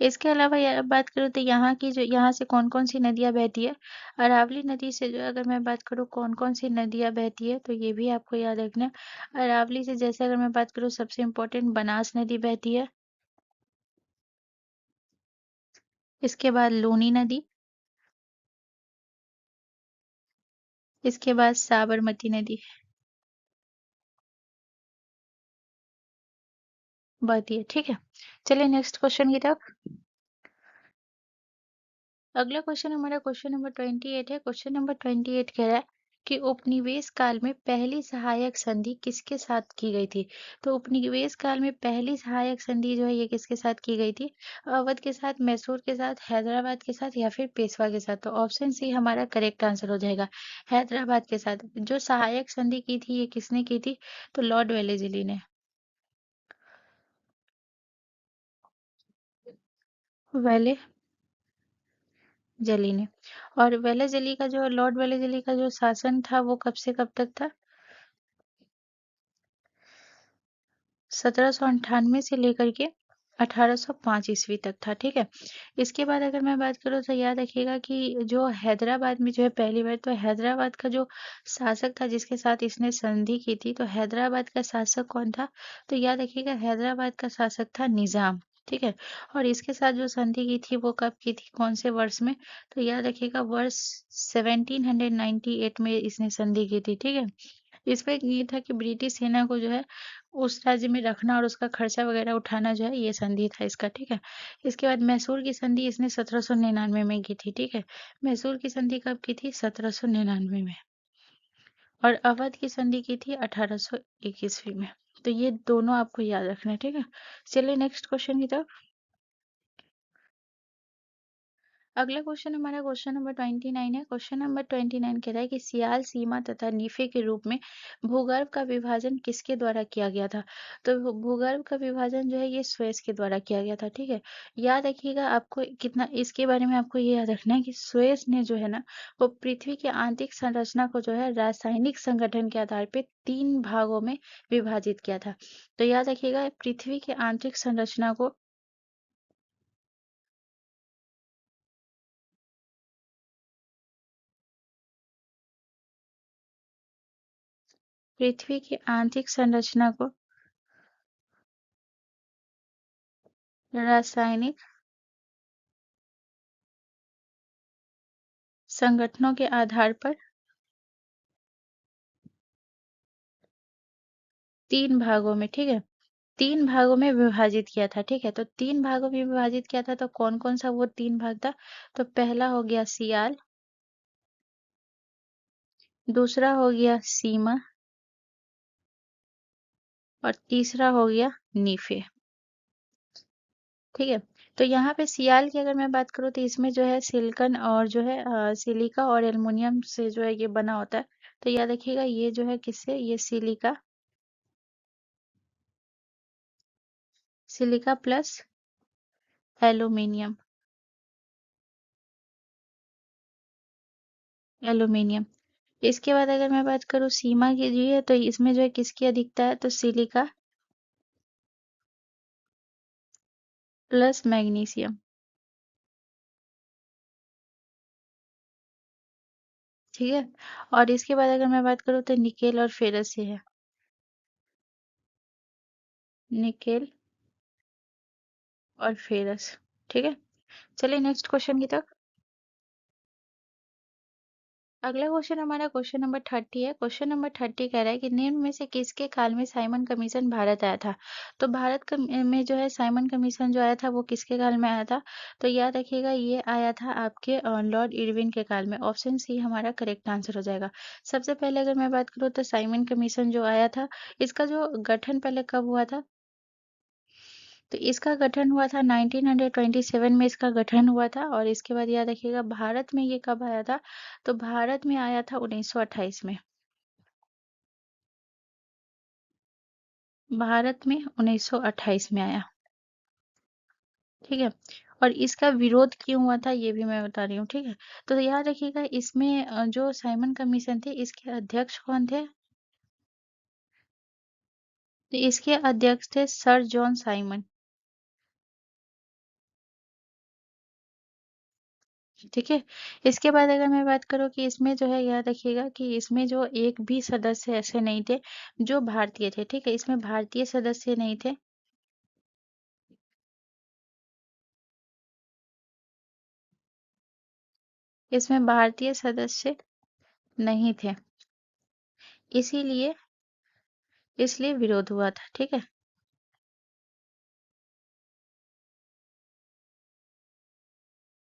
इसके अलावा बात करूँ तो यहाँ की जो यहाँ से कौन-कौन सी नदियाँ बहती है? अरावली नदी से जो अगर मैं बात करूँ कौन-कौन सी नदियाँ बहती है, तो ये भी आपको याद रखना है। अरावली से जैसे अगर मैं बात करूँ सबसे इम्पोर्टेंट बनास नदी बहती है। इसके बाद लूनी नदी। इसके बाद साबरमती नदी बहती है, ठीक है। चलिए नेक्स्ट क्वेश्चन की तरफ। अगला क्वेश्चन हमारा क्वेश्चन नंबर 28 है। क्वेश्चन नंबर 28 कह रहा है कि उपनिवेश काल में पहली सहायक संधि किसके साथ की गई थी? तो उपनिवेश काल में पहली सहायक संधि जो है ये किसके साथ की गई थी? अवध के साथ, मैसूर के साथ, हैदराबाद के साथ या फिर पेशवा के साथ? तो ऑप्शन सी हमारा करेक्ट आंसर हो जाएगा, हैदराबाद के साथ। जो सहायक संधि की थी ये किसने की थी? तो लॉर्ड वेलेस्ली ने। वेले जली ने। और वेलेजली का जो लॉर्ड वेलेजली का जो शासन था वो कब से कब तक था? 1798 से लेकर के 1805 ईस्वी तक था, ठीक है। इसके बाद अगर मैं बात करूँ तो याद रखिएगा कि जो हैदराबाद में जो है पहली बार, तो हैदराबाद का जो शासक था जिसके साथ इसने संधि की थी, तो हैदराबाद का शासक कौन था? तो याद रखिएगा हैदराबाद का शासक था निजाम, ठीक है। और इसके साथ जो संधि की थी वो कब की थी, कौन से वर्ष में? तो याद रखिएगा वर्ष 1798 में इसने संधि की थी, ठीक है। इसमें ये था कि ब्रिटिश सेना को जो है उस राज्य में रखना और उसका खर्चा वगैरह उठाना जो है ये संधि था इसका, ठीक है। इसके बाद मैसूर की संधि इसने 1799 में की थी, ठीक है। मैसूर की संधि कब की थी? 1799 में। और अवध की संधि की थी 1801 ईस्वी में। तो ये दोनों आपको याद रखना है, ठीक है। चलिए नेक्स्ट क्वेश्चन की तरफ। अगला क्वेश्चन हमारा क्वेश्चन नंबर 29 है। क्वेश्चन नंबर 29 कह रहा है कि सियाल, सीमा तथा नीफे के रूप में भूगर्भ का विभाजन किसके द्वारा किया गया था? तो भूगर्भ का विभाजन जो है ये स्वेज के द्वारा किया गया था, ठीक है। याद रखिएगा आपको कितना इसके बारे में आपको ये याद रखना है कि स्वेज ने जो है ना वो पृथ्वी की आंतरिक संरचना को जो है रासायनिक संगठन के आधार पे 3 भागों में विभाजित किया था। तो याद रखिएगा पृथ्वी की आंतरिक संरचना को, पृथ्वी की आंतरिक संरचना को रासायनिक संगठनों के आधार पर 3 भागों में, ठीक है? 3 भागों में विभाजित किया था, ठीक है? तो 3 भागों में विभाजित किया था, तो कौन-कौन सा वो 3 भाग था? तो पहला हो गया सियाल, दूसरा हो गया सीमा और तीसरा हो गया नीफे, ठीक है? तो यहाँ पे सियाल की अगर मैं बात करूँ तो इसमें जो है सिलिकॉन और जो है सिलिका और एल्युमिनियम से जो है ये बना होता है। तो याद रखिएगा ये जो है किससे, ये silica, silica plus aluminium, aluminium. इसके बाद अगर मैं बात करूँ सीमा की जी है, तो इसमें जो है किसकी अधिकता है, तो सिलिका प्लस मैग्नीशियम, ठीक है? और इसके बाद अगर मैं बात करूँ तो निकेल और फेरस से है, निकेल और फेरस, ठीक है? चलिए नेक्स्ट क्वेश्चन की तरफ। अगला क्वेश्चन हमारा क्वेश्चन नंबर 30 है। क्वेश्चन नंबर 30 कह रहा है कि निम्न में से किसके काल में साइमन कमीशन भारत आया था? तो में जो है साइमन कमीशन जो आया था वो किसके काल में आया था? तो याद रखिएगा ये आया था आपके लॉर्ड इरविन के काल में। ऑप्शन सी हमारा करेक्ट आंसर हो जाएगा। सबसे पहले अगर मैं बात करूँ तो साइमन कमीशन जो आया था, इसका जो गठन पहले कब हुआ था? तो इसका गठन हुआ था 1927 में, इसका गठन हुआ था। और इसके बाद याद रखिएगा भारत में ये कब आया था? तो भारत में आया था 1928 में। भारत में 1928 में आया, ठीक है? और इसका विरोध क्यों हुआ था ये भी मैं बता रही हूँ, ठीक है? तो याद रखिएगा इसमें जो साइमन कमीशन थे इसके अध्यक्ष कौन थे? तो इसके अध्यक्ष थे सर जॉन साइमन, ठीक है? इसके बाद अगर मैं बात करूँ कि इसमें जो है याद रखिएगा कि इसमें जो एक भी सदस्य ऐसे नहीं थे जो भारतीय थे, ठीक है? इसमें भारतीय सदस्य नहीं थे, इसमें भारतीय सदस्य नहीं थे, इसीलिए इसलिए विरोध हुआ था, ठीक है?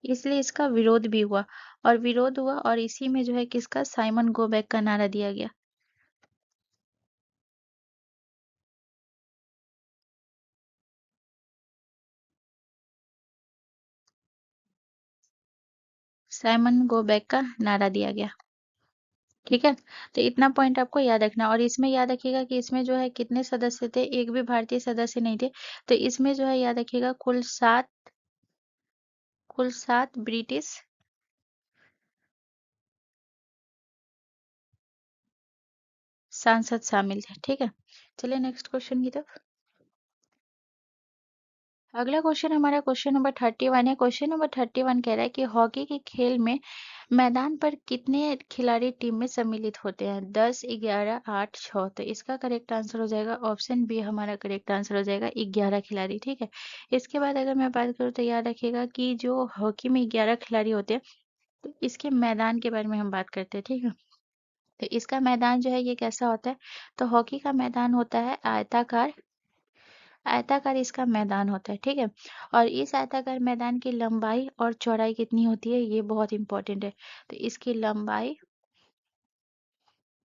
इसलिए इसका विरोध भी हुआ, और विरोध हुआ और इसी में जो है किसका, साइमन गो बैक का नारा दिया गया। साइमन गो बैक का नारा दिया गया, ठीक है? तो इतना पॉइंट आपको याद रखना। और इसमें याद रखिएगा कि इसमें जो है कितने सदस्य थे, एक भी भारतीय सदस्य नहीं थे। तो इसमें जो है याद रखिएगा कुल सात ब्रिटिश सांसद शामिल थे, ठीक है? चलिए नेक्स्ट क्वेश्चन की तरफ। अगला क्वेश्चन हमारा क्वेश्चन नंबर 31 है। क्वेश्चन नंबर 31 कह रहा है कि हॉकी के खेल में मैदान पर कितने खिलाड़ी टीम में सम्मिलित होते हैं? 10, 11, 8, 6। तो इसका करेक्ट आंसर हो जाएगा ऑप्शन बी, हमारा करेक्ट आंसर हो जाएगा 11 खिलाड़ी, ठीक है? इसके बाद अगर मैं बात करूँ तो याद रखिएगा कि जो हॉकी में 11 खिलाड़ी होते हैं, तो इसके मैदान के बारे में हम बात करते हैं, ठीक है? तो इसका मैदान जो है ये कैसा होता है? तो हॉकी का मैदान होता है आयताकार, आयताकार इसका मैदान होता है, ठीक है? और इस आयताकार मैदान की लंबाई और चौड़ाई कितनी होती है, ये बहुत इंपॉर्टेंट है। तो इसकी लंबाई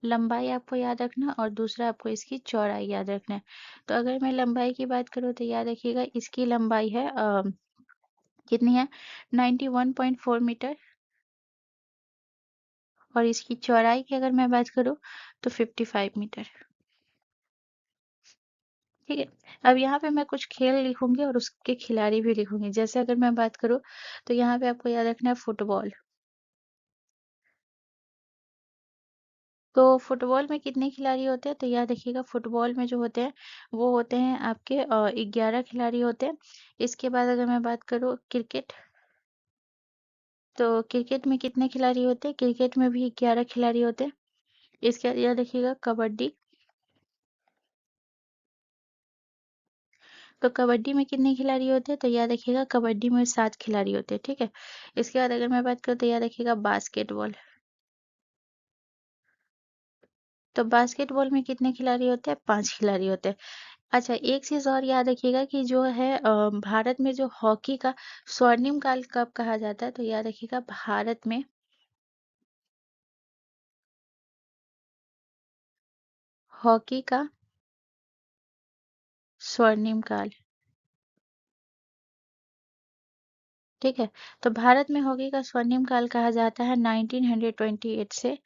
लंबाई आपको याद रखना, और दूसरा आपको इसकी चौड़ाई याद रखना है। तो अगर मैं लंबाई की बात करूँ तो याद रखिएगा इसकी लंबाई है कितनी है, 91.4 मीटर। और इसकी चौड़ाई की अगर मैं बात करूँ तो 55 मीटर, ठीक है? अब यहाँ पे मैं कुछ खेल लिखूंगी और उसके खिलाड़ी भी लिखूंगी। जैसे अगर मैं बात करूँ तो यहाँ पे आपको याद रखना है फुटबॉल। तो फुटबॉल में कितने खिलाड़ी होते हैं? तो याद रखिएगा फुटबॉल में जो होते हैं वो होते हैं आपके 11 खिलाड़ी होते हैं। इसके बाद अगर मैं बात करूँ क्रिकेट, तो क्रिकेट में कितने खिलाड़ी होते हैं? क्रिकेट में भी 11 खिलाड़ी होते हैं। इसके बाद याद रखिएगा कबड्डी, तो कबड्डी में कितने खिलाड़ी होते हैं? तो याद रखिएगा कबड्डी में 7 खिलाड़ी होते हैं, ठीक है। इसके बाद अगर मैं बात करूँ तो याद रखिएगा बास्केटबॉल। तो बास्केटबॉल में कितने खिलाड़ी होते हैं? 5 खिलाड़ी होते हैं। अच्छा, एक चीज और याद रखिएगा कि जो है भारत में जो हॉकी का स्वर्णिम काल कब कहा जाता है? तो याद रखिएगा भारत में हॉकी का स्वर्णिम काल, ठीक है। तो भारत में हॉकी का स्वर्णिम काल कहा जाता है 1928 से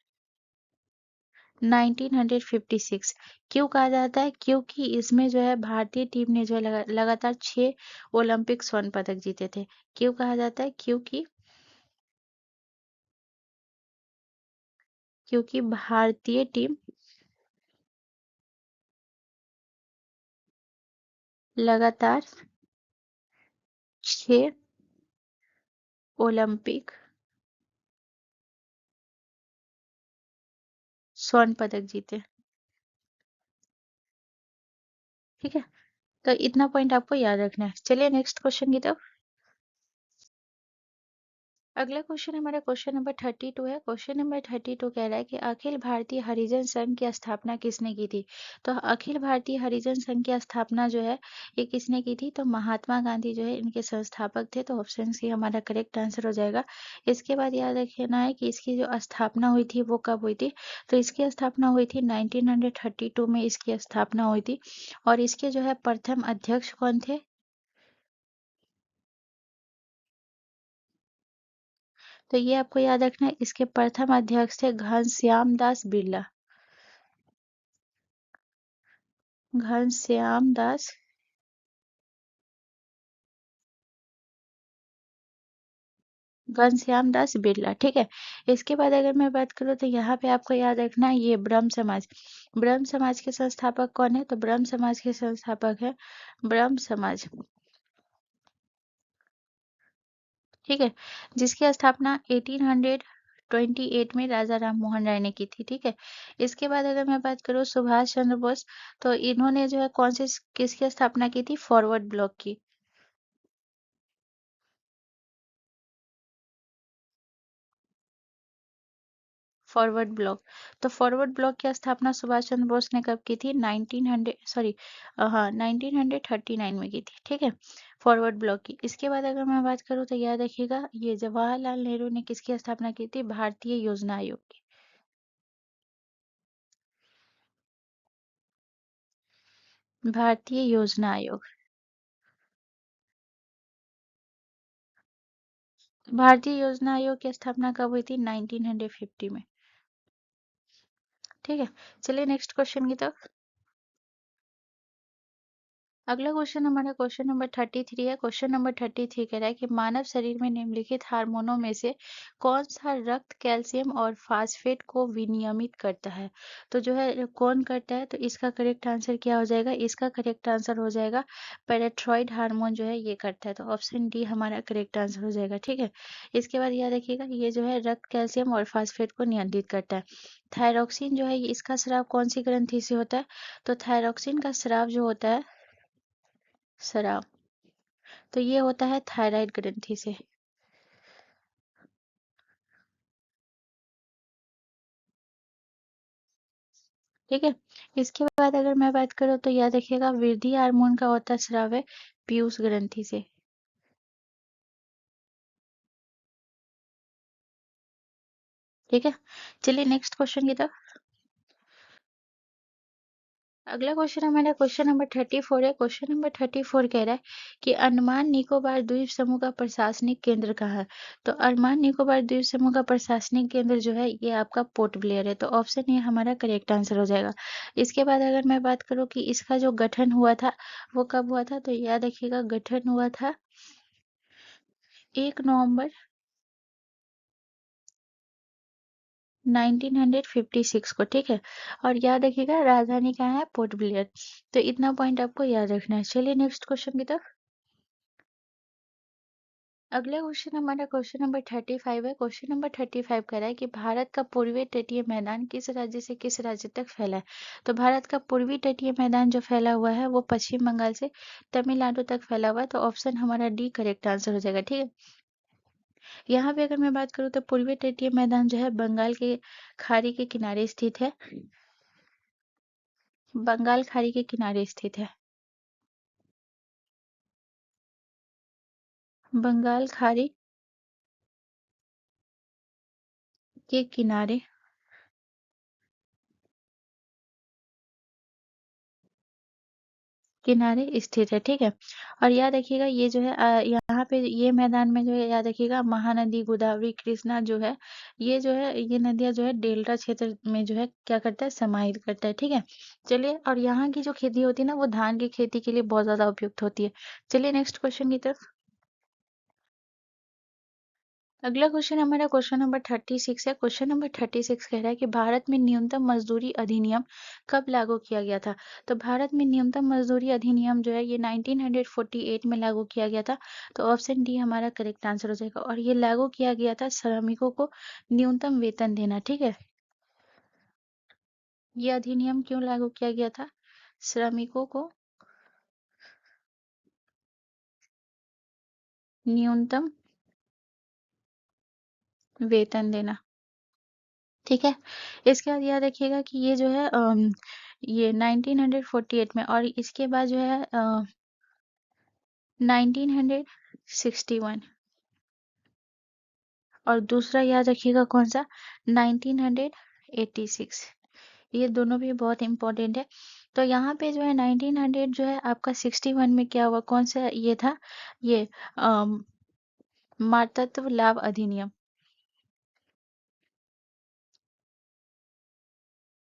1956। क्यों कहा जाता है? क्योंकि इसमें जो है भारतीय टीम ने जो है लगातार 6 ओलंपिक स्वर्ण पदक जीते थे। क्यों कहा जाता है? क्योंकि भारतीय टीम लगातार 6 ओलंपिक स्वर्ण पदक जीते, ठीक है। तो इतना पॉइंट आपको याद रखना है। चलिए नेक्स्ट क्वेश्चन की तरफ। अगला क्वेश्चन हमारा क्वेश्चन नंबर 32 है। क्वेश्चन नंबर 32 कह रहा है कि अखिल भारतीय हरिजन संघ की स्थापना किसने की थी? तो अखिल भारतीय हरिजन संघ की स्थापना जो है ये किसने की थी? तो महात्मा गांधी जो है इनके संस्थापक थे। तो ऑप्शन सी हमारा करेक्ट आंसर हो जाएगा। इसके बाद याद रखना है कि इसकी जो स्थापना हुई थी वो कब हुई थी? तो इसकी स्थापना हुई थी 1932 में इसकी स्थापना हुई थी। और इसके जो है प्रथम अध्यक्ष कौन थे? तो ये आपको याद रखना है, इसके प्रथम अध्यक्ष थे घनश्याम दास बिरला। घनश्याम दास घनश्याम दास बिरला, ठीक है। इसके बाद अगर मैं बात करूँ तो यहाँ पे आपको याद रखना है ये ब्रह्म समाज। ब्रह्म समाज के संस्थापक कौन है? तो ब्रह्म समाज के संस्थापक है ब्रह्म समाज, ठीक है। जिसकी स्थापना 1828 में राजा राम मोहन राय ने की थी, ठीक है। इसके बाद अगर मैं बात करूँ सुभाष चंद्र बोस, तो इन्होंने जो है कौन से किसकी स्थापना की थी? फॉरवर्ड ब्लॉक की। Forward block. तो फॉरवर्ड ब्लॉक की स्थापना सुभाष चंद्र बोस ने कब की थी? 1900 सॉरी, हाँ 1939 में की थी, ठीक है। फॉरवर्ड ब्लॉक की। इसके बाद अगर मैं बात करूँ तो याद रखिएगा ये जवाहरलाल नेहरू ने किसकी स्थापना की थी? भारतीय योजना आयोग की। भारतीय योजना आयोग। भारतीय योजना आयोग की स्थापना कब हुई थी? 1950 में, ठीक है। चलिए नेक्स्ट क्वेश्चन की तरफ। अगला क्वेश्चन हमारा क्वेश्चन नंबर 33 है। क्वेश्चन नंबर 33 कह रहा है कि मानव शरीर में निम्नलिखित हार्मोनों में से कौन सा रक्त कैल्शियम और फास्फेट को विनियमित करता है? तो जो है कौन करता है? तो इसका करेक्ट आंसर क्या हो जाएगा? इसका करेक्ट आंसर हो जाएगा पैराथायरॉयड हार्मोन जो है ये करता है। तो ऑप्शन डी हमारा करेक्ट आंसर हो जाएगा, ठीक है। इसके बाद याद रखिएगा ये जो है रक्त कैल्शियम और फास्फेट को नियंत्रित करता है। थायरोक्सिन जो है इसका स्राव कौन सी ग्रंथि से होता है? तो थायरोक्सिन का स्राव जो होता है स्राव, तो ये होता है थायराइड ग्रंथि से, ठीक है। इसके बाद अगर मैं बात करूँ तो याद रखिएगा वृद्धि हार्मोन का होता स्राव है पीयूष ग्रंथि से, ठीक है। चलिए नेक्स्ट क्वेश्चन की तरफ। अगला क्वेश्चन हमारा क्वेश्चन नंबर 34 है। क्वेश्चन नंबर 34 कह रहा है कि अंडमान निकोबार द्वीप समूह का प्रशासनिक केंद्र कहाँ है? तो अंडमान निकोबार द्वीप समूह का प्रशासनिक केंद्र जो है ये आपका पोर्ट ब्लेयर है। तो ऑप्शन ए हमारा करेक्ट आंसर हो जाएगा। इसके बाद अगर मैं बात करूँ कि इसका जो गठन हुआ था वो कब हुआ था? तो याद रखिएगा गठन हुआ था 1 नवंबर 1956 को, ठीक है। और याद रखिएगा राजधानी कहाँ है? Port Blair. तो इतना पॉइंट आपको याद रखना है। चलिए नेक्स्ट क्वेश्चन की तरफ। अगला क्वेश्चन हमारा क्वेश्चन नंबर 35 है। क्वेश्चन नंबर 35 कह रहा है कि भारत का पूर्वी तटीय मैदान किस राज्य से किस राज्य तक फैला है। तो भारत का पूर्वी तटीय मैदान जो फैला हुआ है वो पश्चिम बंगाल से तमिलनाडु तक फैला हुआ है। तो ऑप्शन हमारा डी करेक्ट आंसर हो जाएगा। ठीक है, यहाँ पे अगर मैं बात करूँ तो पूर्वी तटीय मैदान जो है बंगाल के खाड़ी के किनारे स्थित है। बंगाल खाड़ी के किनारे स्थित है। बंगाल खाड़ी के किनारे किनारे स्थित है। ठीक है, और याद रखिएगा ये जो है यहाँ पे ये मैदान में जो है याद रखिएगा महानदी गोदावरी कृष्णा जो है ये जो है ये नदियां जो है डेल्टा क्षेत्र में जो है क्या करता है समाहित करता है। ठीक है, चलिए, और यहाँ की जो खेती होती है ना वो धान की खेती के लिए बहुत ज्यादा उपयुक्त होती है। चलिए नेक्स्ट क्वेश्चन की तरफ। अगला क्वेश्चन हमारा क्वेश्चन नंबर 36 है। क्वेश्चन नंबर 36 कह रहा है कि भारत में न्यूनतम मजदूरी अधिनियम कब लागू किया गया था। तो भारत में न्यूनतम मजदूरी अधिनियम जो है ये 1948 में लागू किया गया था। तो ऑप्शन डी हमारा करेक्ट आंसर हो जाएगा। और ये लागू किया गया था श्रमिकों को न्यूनतम वेतन देना। ठीक है, ये अधिनियम क्यों लागू किया गया था? श्रमिकों को न्यूनतम वेतन देना। ठीक है, इसके बाद याद रखिएगा कि ये जो है ये 1948 में, और इसके बाद जो है 1961, और दूसरा याद रखिएगा कौन सा, 1986। ये दोनों भी बहुत इंपॉर्टेंट है। तो यहाँ पे जो है 1900 जो है आपका 61 में क्या हुआ, कौन सा ये था, ये अम, मातृत्व लाभ अधिनियम।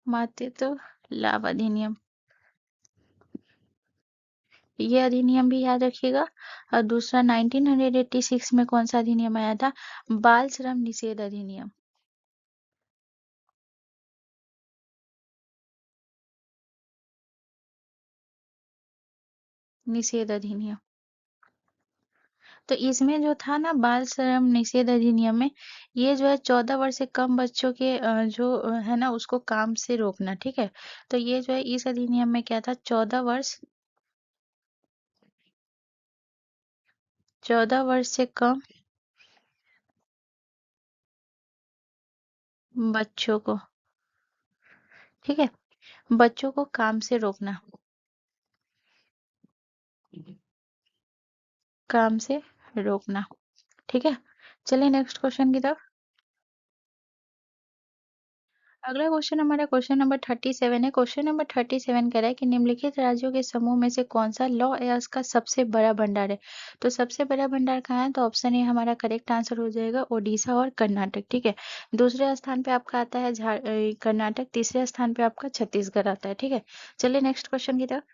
मातृत्व लाभ अधिनियम, ये अधिनियम भी याद रखिएगा। और दूसरा 1986 में कौन सा अधिनियम आया था, बाल श्रम निषेध अधिनियम। निषेध अधिनियम। तो इसमें जो था ना बाल श्रम निषेध अधिनियम में, ये जो है 14 वर्ष से कम बच्चों के जो है ना उसको काम से रोकना। ठीक है, तो ये जो है इस अधिनियम में क्या था, 14 वर्ष, 14 वर्ष से कम बच्चों को, ठीक है, बच्चों को काम से रोकना, काम से रोकना। ठीक है, चलिए नेक्स्ट क्वेश्चन की तरफ। अगला क्वेश्चन हमारा क्वेश्चन नंबर 37 है। क्वेश्चन नंबर 37 कह रहा है कि निम्नलिखित राज्यों के समूह में से कौन सा लौह अयस्क का सबसे बड़ा भंडार है। तो सबसे बड़ा भंडार कहाँ है, तो ऑप्शन ए हमारा करेक्ट आंसर हो जाएगा, ओडिशा और कर्नाटक। ठीक है, दूसरे स्थान पे आपका आता है कर्नाटक, तीसरे स्थान पे आपका छत्तीसगढ़ आता है। ठीक है, चलिए नेक्स्ट क्वेश्चन की तरफ।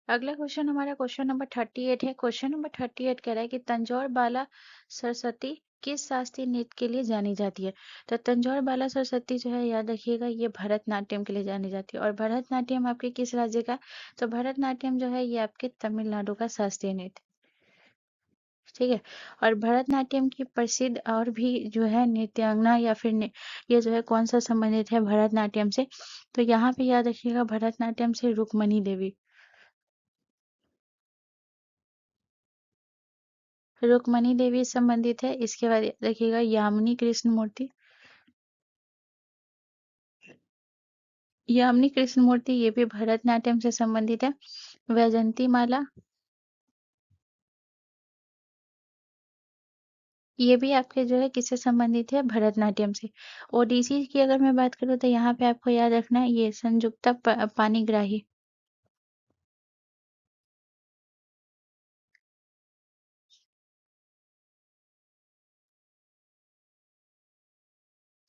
अगला क्वेश्चन हमारा क्वेश्चन नंबर 38 है। क्वेश्चन नंबर 38 कह रहा है कि तंजौर बाला सरस्वती किस शास्त्रीय नृत्य के लिए जानी जाती है। तो तंजौर बाला सरस्वती जो है याद रखिएगा ये भरतनाट्यम के लिए जानी जाती है। और भरतनाट्यम आपके किस राज्य का है? तो भरतनाट्यम जो है ये आपके तमिलनाडु का शास्त्रीय नृत्य। ठीक है, और भरतनाट्यम की प्रसिद्ध और भी जो है नृत्यांगना या फिर ये जो है कौन सा संबंधित है भरतनाट्यम से, तो यहाँ पे याद रखिएगा भरतनाट्यम से रुक्मणी देवी। रुक्मणी देवी संबंधित है। इसके बाद देखिएगा यामिनी कृष्ण मूर्ति, यामिनी कृष्ण मूर्ति ये भी भरतनाट्यम से संबंधित है। वैजंती माला ये भी आपके जो है किससे संबंधित है, भरतनाट्यम से। ओडिसी की अगर मैं बात करूँ तो यहाँ पे आपको याद रखना है ये संयुक्ता पाणिग्राही,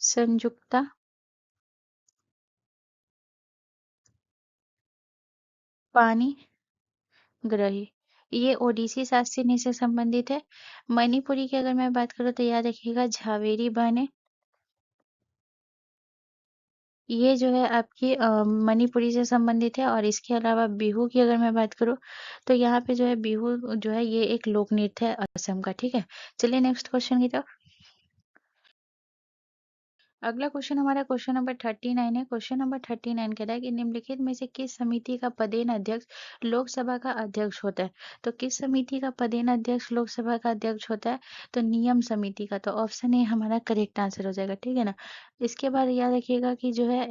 संयुक्ता पाणिग्राही, ये ओडिसी शास्त्रीय नृत्य से संबंधित है। मणिपुरी की अगर मैं बात करूँ तो याद रखिएगा झावेरी बहने, ये जो है आपकी मणिपुरी से संबंधित है। और इसके अलावा बिहू की अगर मैं बात करूँ तो यहाँ पे जो है बिहू जो है ये एक लोक नृत्य है असम का, ठीक है। चलिए नेक्स्ट क्वेश्चन की तरफ। अगला क्वेश्चन हमारा क्वेश्चन नंबर 39 है। क्वेश्चन नंबर 39 कह रहा है कि निम्नलिखित में से किस समिति का पदेन अध्यक्ष लोकसभा का अध्यक्ष होता है। तो किस समिति का पदेन अध्यक्ष लोकसभा का अध्यक्ष होता है। तो नियम समिति का। तो ऑप्शन ए हमारा करेक्ट आंसर हो जाएगा, ठीक है ना। इसके बाद याद रखिएगा कि जो है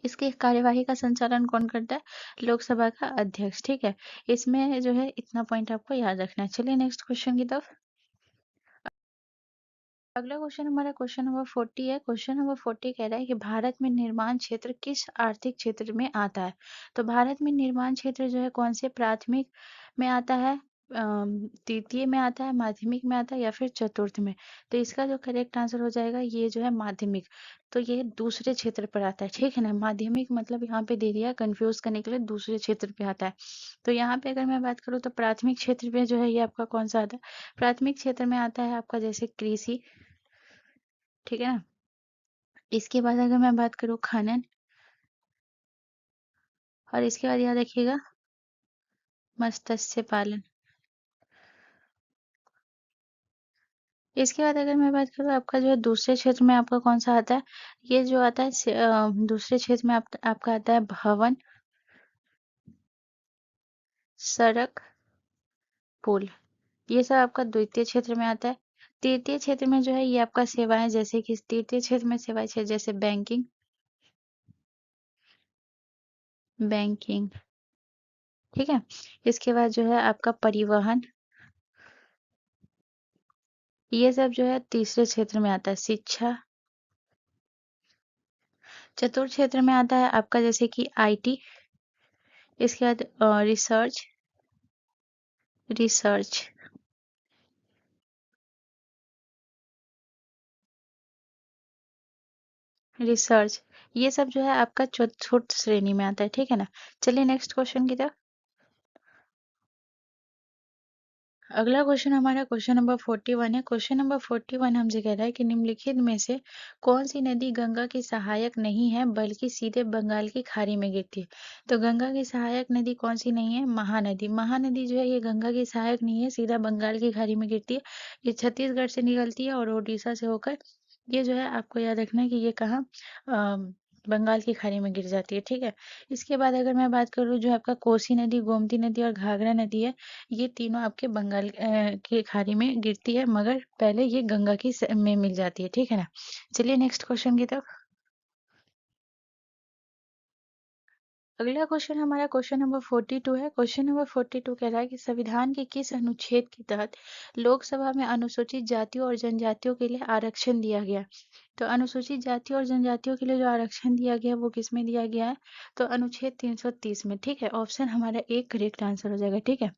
इसके कार्यवाही का संचालन कौन करता है। लोकसभा का अध्यक्ष, ठीक है। इसमें जो है इतना पॉइंट आपको याद रखना है। चलिए नेक्स्ट क्वेश्चन की तरफ। अगला क्वेश्चन हमारा क्वेश्चन नंबर 40 है। क्वेश्चन नंबर 40 कह रहा है कि भारत में निर्माण क्षेत्र किस आर्थिक क्षेत्र में आता है। तो भारत में निर्माण क्षेत्र जो है कौन से प्राथमिक में आता है, तृतीय में आता है, माध्यमिक में आता है या फिर चतुर्थ में। तो इसका जो करेक्ट आंसर हो जाएगा ये जो है माध्यमिक। तो ये दूसरे क्षेत्र पर आता है, ठीक है ना। माध्यमिक मतलब यहाँ पे दे दिया कंफ्यूज करने के लिए, दूसरे क्षेत्र पे आता है। तो यहाँ पे अगर मैं बात करूँ तो प्राथमिक क्षेत्र में जो है ये आपका कौन सा आता है। प्राथमिक क्षेत्र में आता है आपका जैसे कृषि, ठीक है ना। इसके बाद अगर मैं बात करूँ खनन, और इसके बाद याद रखिएगा मत्स्य पालन। इसके बाद अगर मैं बात करूँ आपका जो है दूसरे क्षेत्र में आपका कौन सा आता है। ये जो आता है दूसरे क्षेत्र में आपका आता है भवन, सड़क, पुल। ये सब आपका द्वितीय क्षेत्र में आता है। तृतीय क्षेत्र में जो है ये आपका सेवाएं, जैसे कि तृतीय क्षेत्र में सेवाएं जैसे बैंकिंग, बैंकिंग, ठीक है। इसके बाद जो है आपका परिवहन, ये सब जो है तीसरे क्षेत्र में आता है। शिक्षा। चतुर्थ क्षेत्र में आता है आपका जैसे कि आईटी। इसके बाद रिसर्च, रिसर्च, रिसर्च। ये सब जो है आपका चतुर्थ श्रेणी में आता है, ठीक है ना। चलिए नेक्स्ट क्वेश्चन की तरफ। अगला क्वेश्चन हमारा क्वेश्चन नंबर 41 है। क्वेश्चन नंबर 41 हमसे कह रहा है कि निम्नलिखित में से कौन सी नदी गंगा की सहायक नहीं है बल्कि सीधे बंगाल की खाड़ी में गिरती है। तो गंगा की सहायक नदी कौन सी नहीं है। महानदी। महानदी जो है ये गंगा की सहायक नहीं है, सीधा बंगाल की खाड़ी में गिरती है। ये छत्तीसगढ़ से निकलती है और उड़ीसा से होकर ये जो है आपको याद रखना है कि ये कहाँ बंगाल की खाड़ी में गिर जाती है, ठीक है। इसके बाद अगर मैं बात करूँ जो आपका कोसी नदी, गोमती नदी और घाघरा नदी है, ये तीनों आपके बंगाल की खाड़ी में गिरती है, मगर पहले ये गंगा की में मिल जाती है, ठीक है ना। चलिए नेक्स्ट क्वेश्चन की तरफ। अगला क्वेश्चन हमारा क्वेश्चन नंबर 42 है। क्वेश्चन नंबर 42 कह रहा है कि संविधान के किस अनुच्छेद के तहत लोकसभा में अनुसूचित जातियों और जनजातियों के लिए आरक्षण दिया गया। तो अनुसूचित जाति और जनजातियों के लिए जो आरक्षण दिया गया वो किस में दिया गया है। तो अनुच्छेद 330 में, ठीक है। ऑप्शन हमारा एक करेक्ट आंसर हो जाएगा, ठीक है।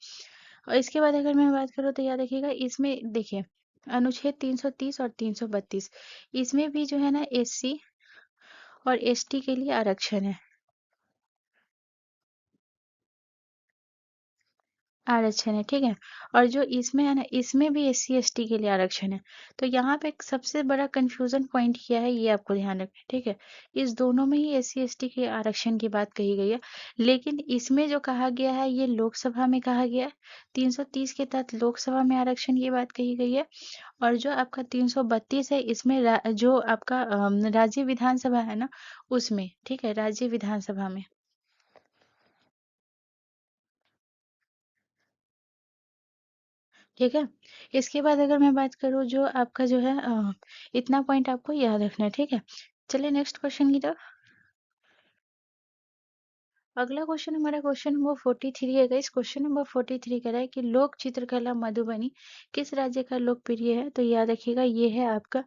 और इसके बाद अगर मैं बात करूँ तो याद रखिएगा इसमें देखिए अनुच्छेद 330 और 332 इसमें भी जो है ना एससी और एसटी के लिए आरक्षण है। आरक्षण है, ठीक है। और जो इसमें है ना इसमें भी एससी एसटी के लिए आरक्षण है। तो यहाँ पे एक सबसे बड़ा कंफ्यूजन पॉइंट क्या है ये आपको ध्यान रखना है, ठीक है। इस दोनों में ही एससी एसटी के आरक्षण की बात कही गई है, लेकिन इसमें जो कहा गया है ये लोकसभा में कहा गया है। 330 के तहत लोकसभा में आरक्षण की बात कही गई है। और जो आपका 332 है इसमें जो आपका राज्य विधानसभा है ना उसमें, ठीक है, राज्य विधानसभा में, ठीक है। इसके बाद अगर मैं बात करूँ जो आपका जो है इतना पॉइंट आपको याद रखना है, ठीक है। चलिए नेक्स्ट क्वेश्चन की तरफ। अगला क्वेश्चन हमारा क्वेश्चन नंबर 43 है गाइस। क्वेश्चन नंबर 43 कह रहा है कि लोक चित्रकला मधुबनी किस राज्य का लोकप्रिय है। तो याद रखिएगा ये है आपका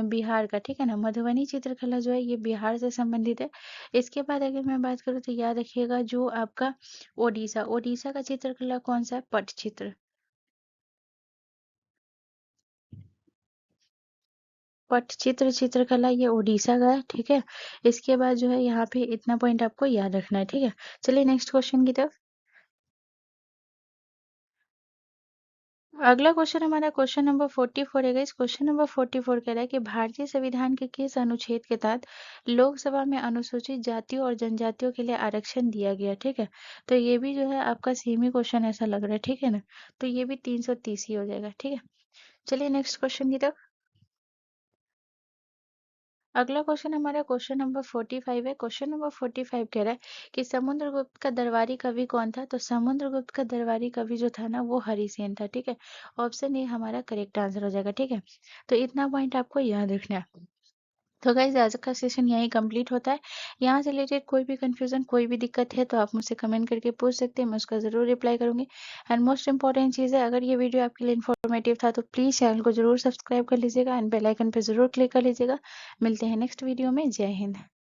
बिहार का, ठीक है ना। मधुबनी चित्रकला जो है ये बिहार से संबंधित है। इसके बाद अगर मैं बात करूँ तो याद रखिएगा जो आपका ओडिशा, ओडिशा का चित्रकला कौन सा है, पटचित्र। पटचित्र चित्रकला ये उड़ीसा का है, ठीक है। इसके बाद जो है यहाँ पे इतना पॉइंट आपको याद रखना है, ठीक है। चलिए नेक्स्ट क्वेश्चन की तरफ। अगला क्वेश्चन हमारा क्वेश्चन नंबर 44 है गाइस। क्वेश्चन नंबर 44 कह रहा है कि भारतीय संविधान के किस अनुच्छेद के तहत लोकसभा में अनुसूचित जातियों और जनजातियों के लिए आरक्षण दिया गया। ठीक है, तो ये भी जो है आपका सेम ही क्वेश्चन ऐसा लग रहा है। ठीक है ना, तो ये भी 330 ही हो जाएगा। ठीक है, चलिए नेक्स्ट क्वेश्चन की तरफ। अगला क्वेश्चन हमारा क्वेश्चन नंबर 45 है। क्वेश्चन नंबर 45 कह रहा है कि समुद्रगुप्त का दरबारी कवि कौन था। तो समुद्रगुप्त का दरबारी कवि जो था ना वो हरिसेन था। ठीक है, ऑप्शन ए हमारा करेक्ट आंसर हो जाएगा। ठीक है, तो इतना पॉइंट आपको याद रखना है। तो गाइज आज का सेशन यहीं कंप्लीट होता है। यहाँ से रिलेटेड कोई भी कंफ्यूजन कोई भी दिक्कत है तो आप मुझसे कमेंट करके पूछ सकते हैं, मैं उसका ज़रूर रिप्लाई करूंगी। एंड मोस्ट इंपॉर्टेंट चीज़ है, अगर ये वीडियो आपके लिए इन्फॉर्मेटिव था तो प्लीज़ चैनल को जरूर सब्सक्राइब कर लीजिएगा एंड बेल आइकन पर जरूर क्लिक कर लीजिएगा। मिलते हैं नेक्स्ट वीडियो में। जय हिंद।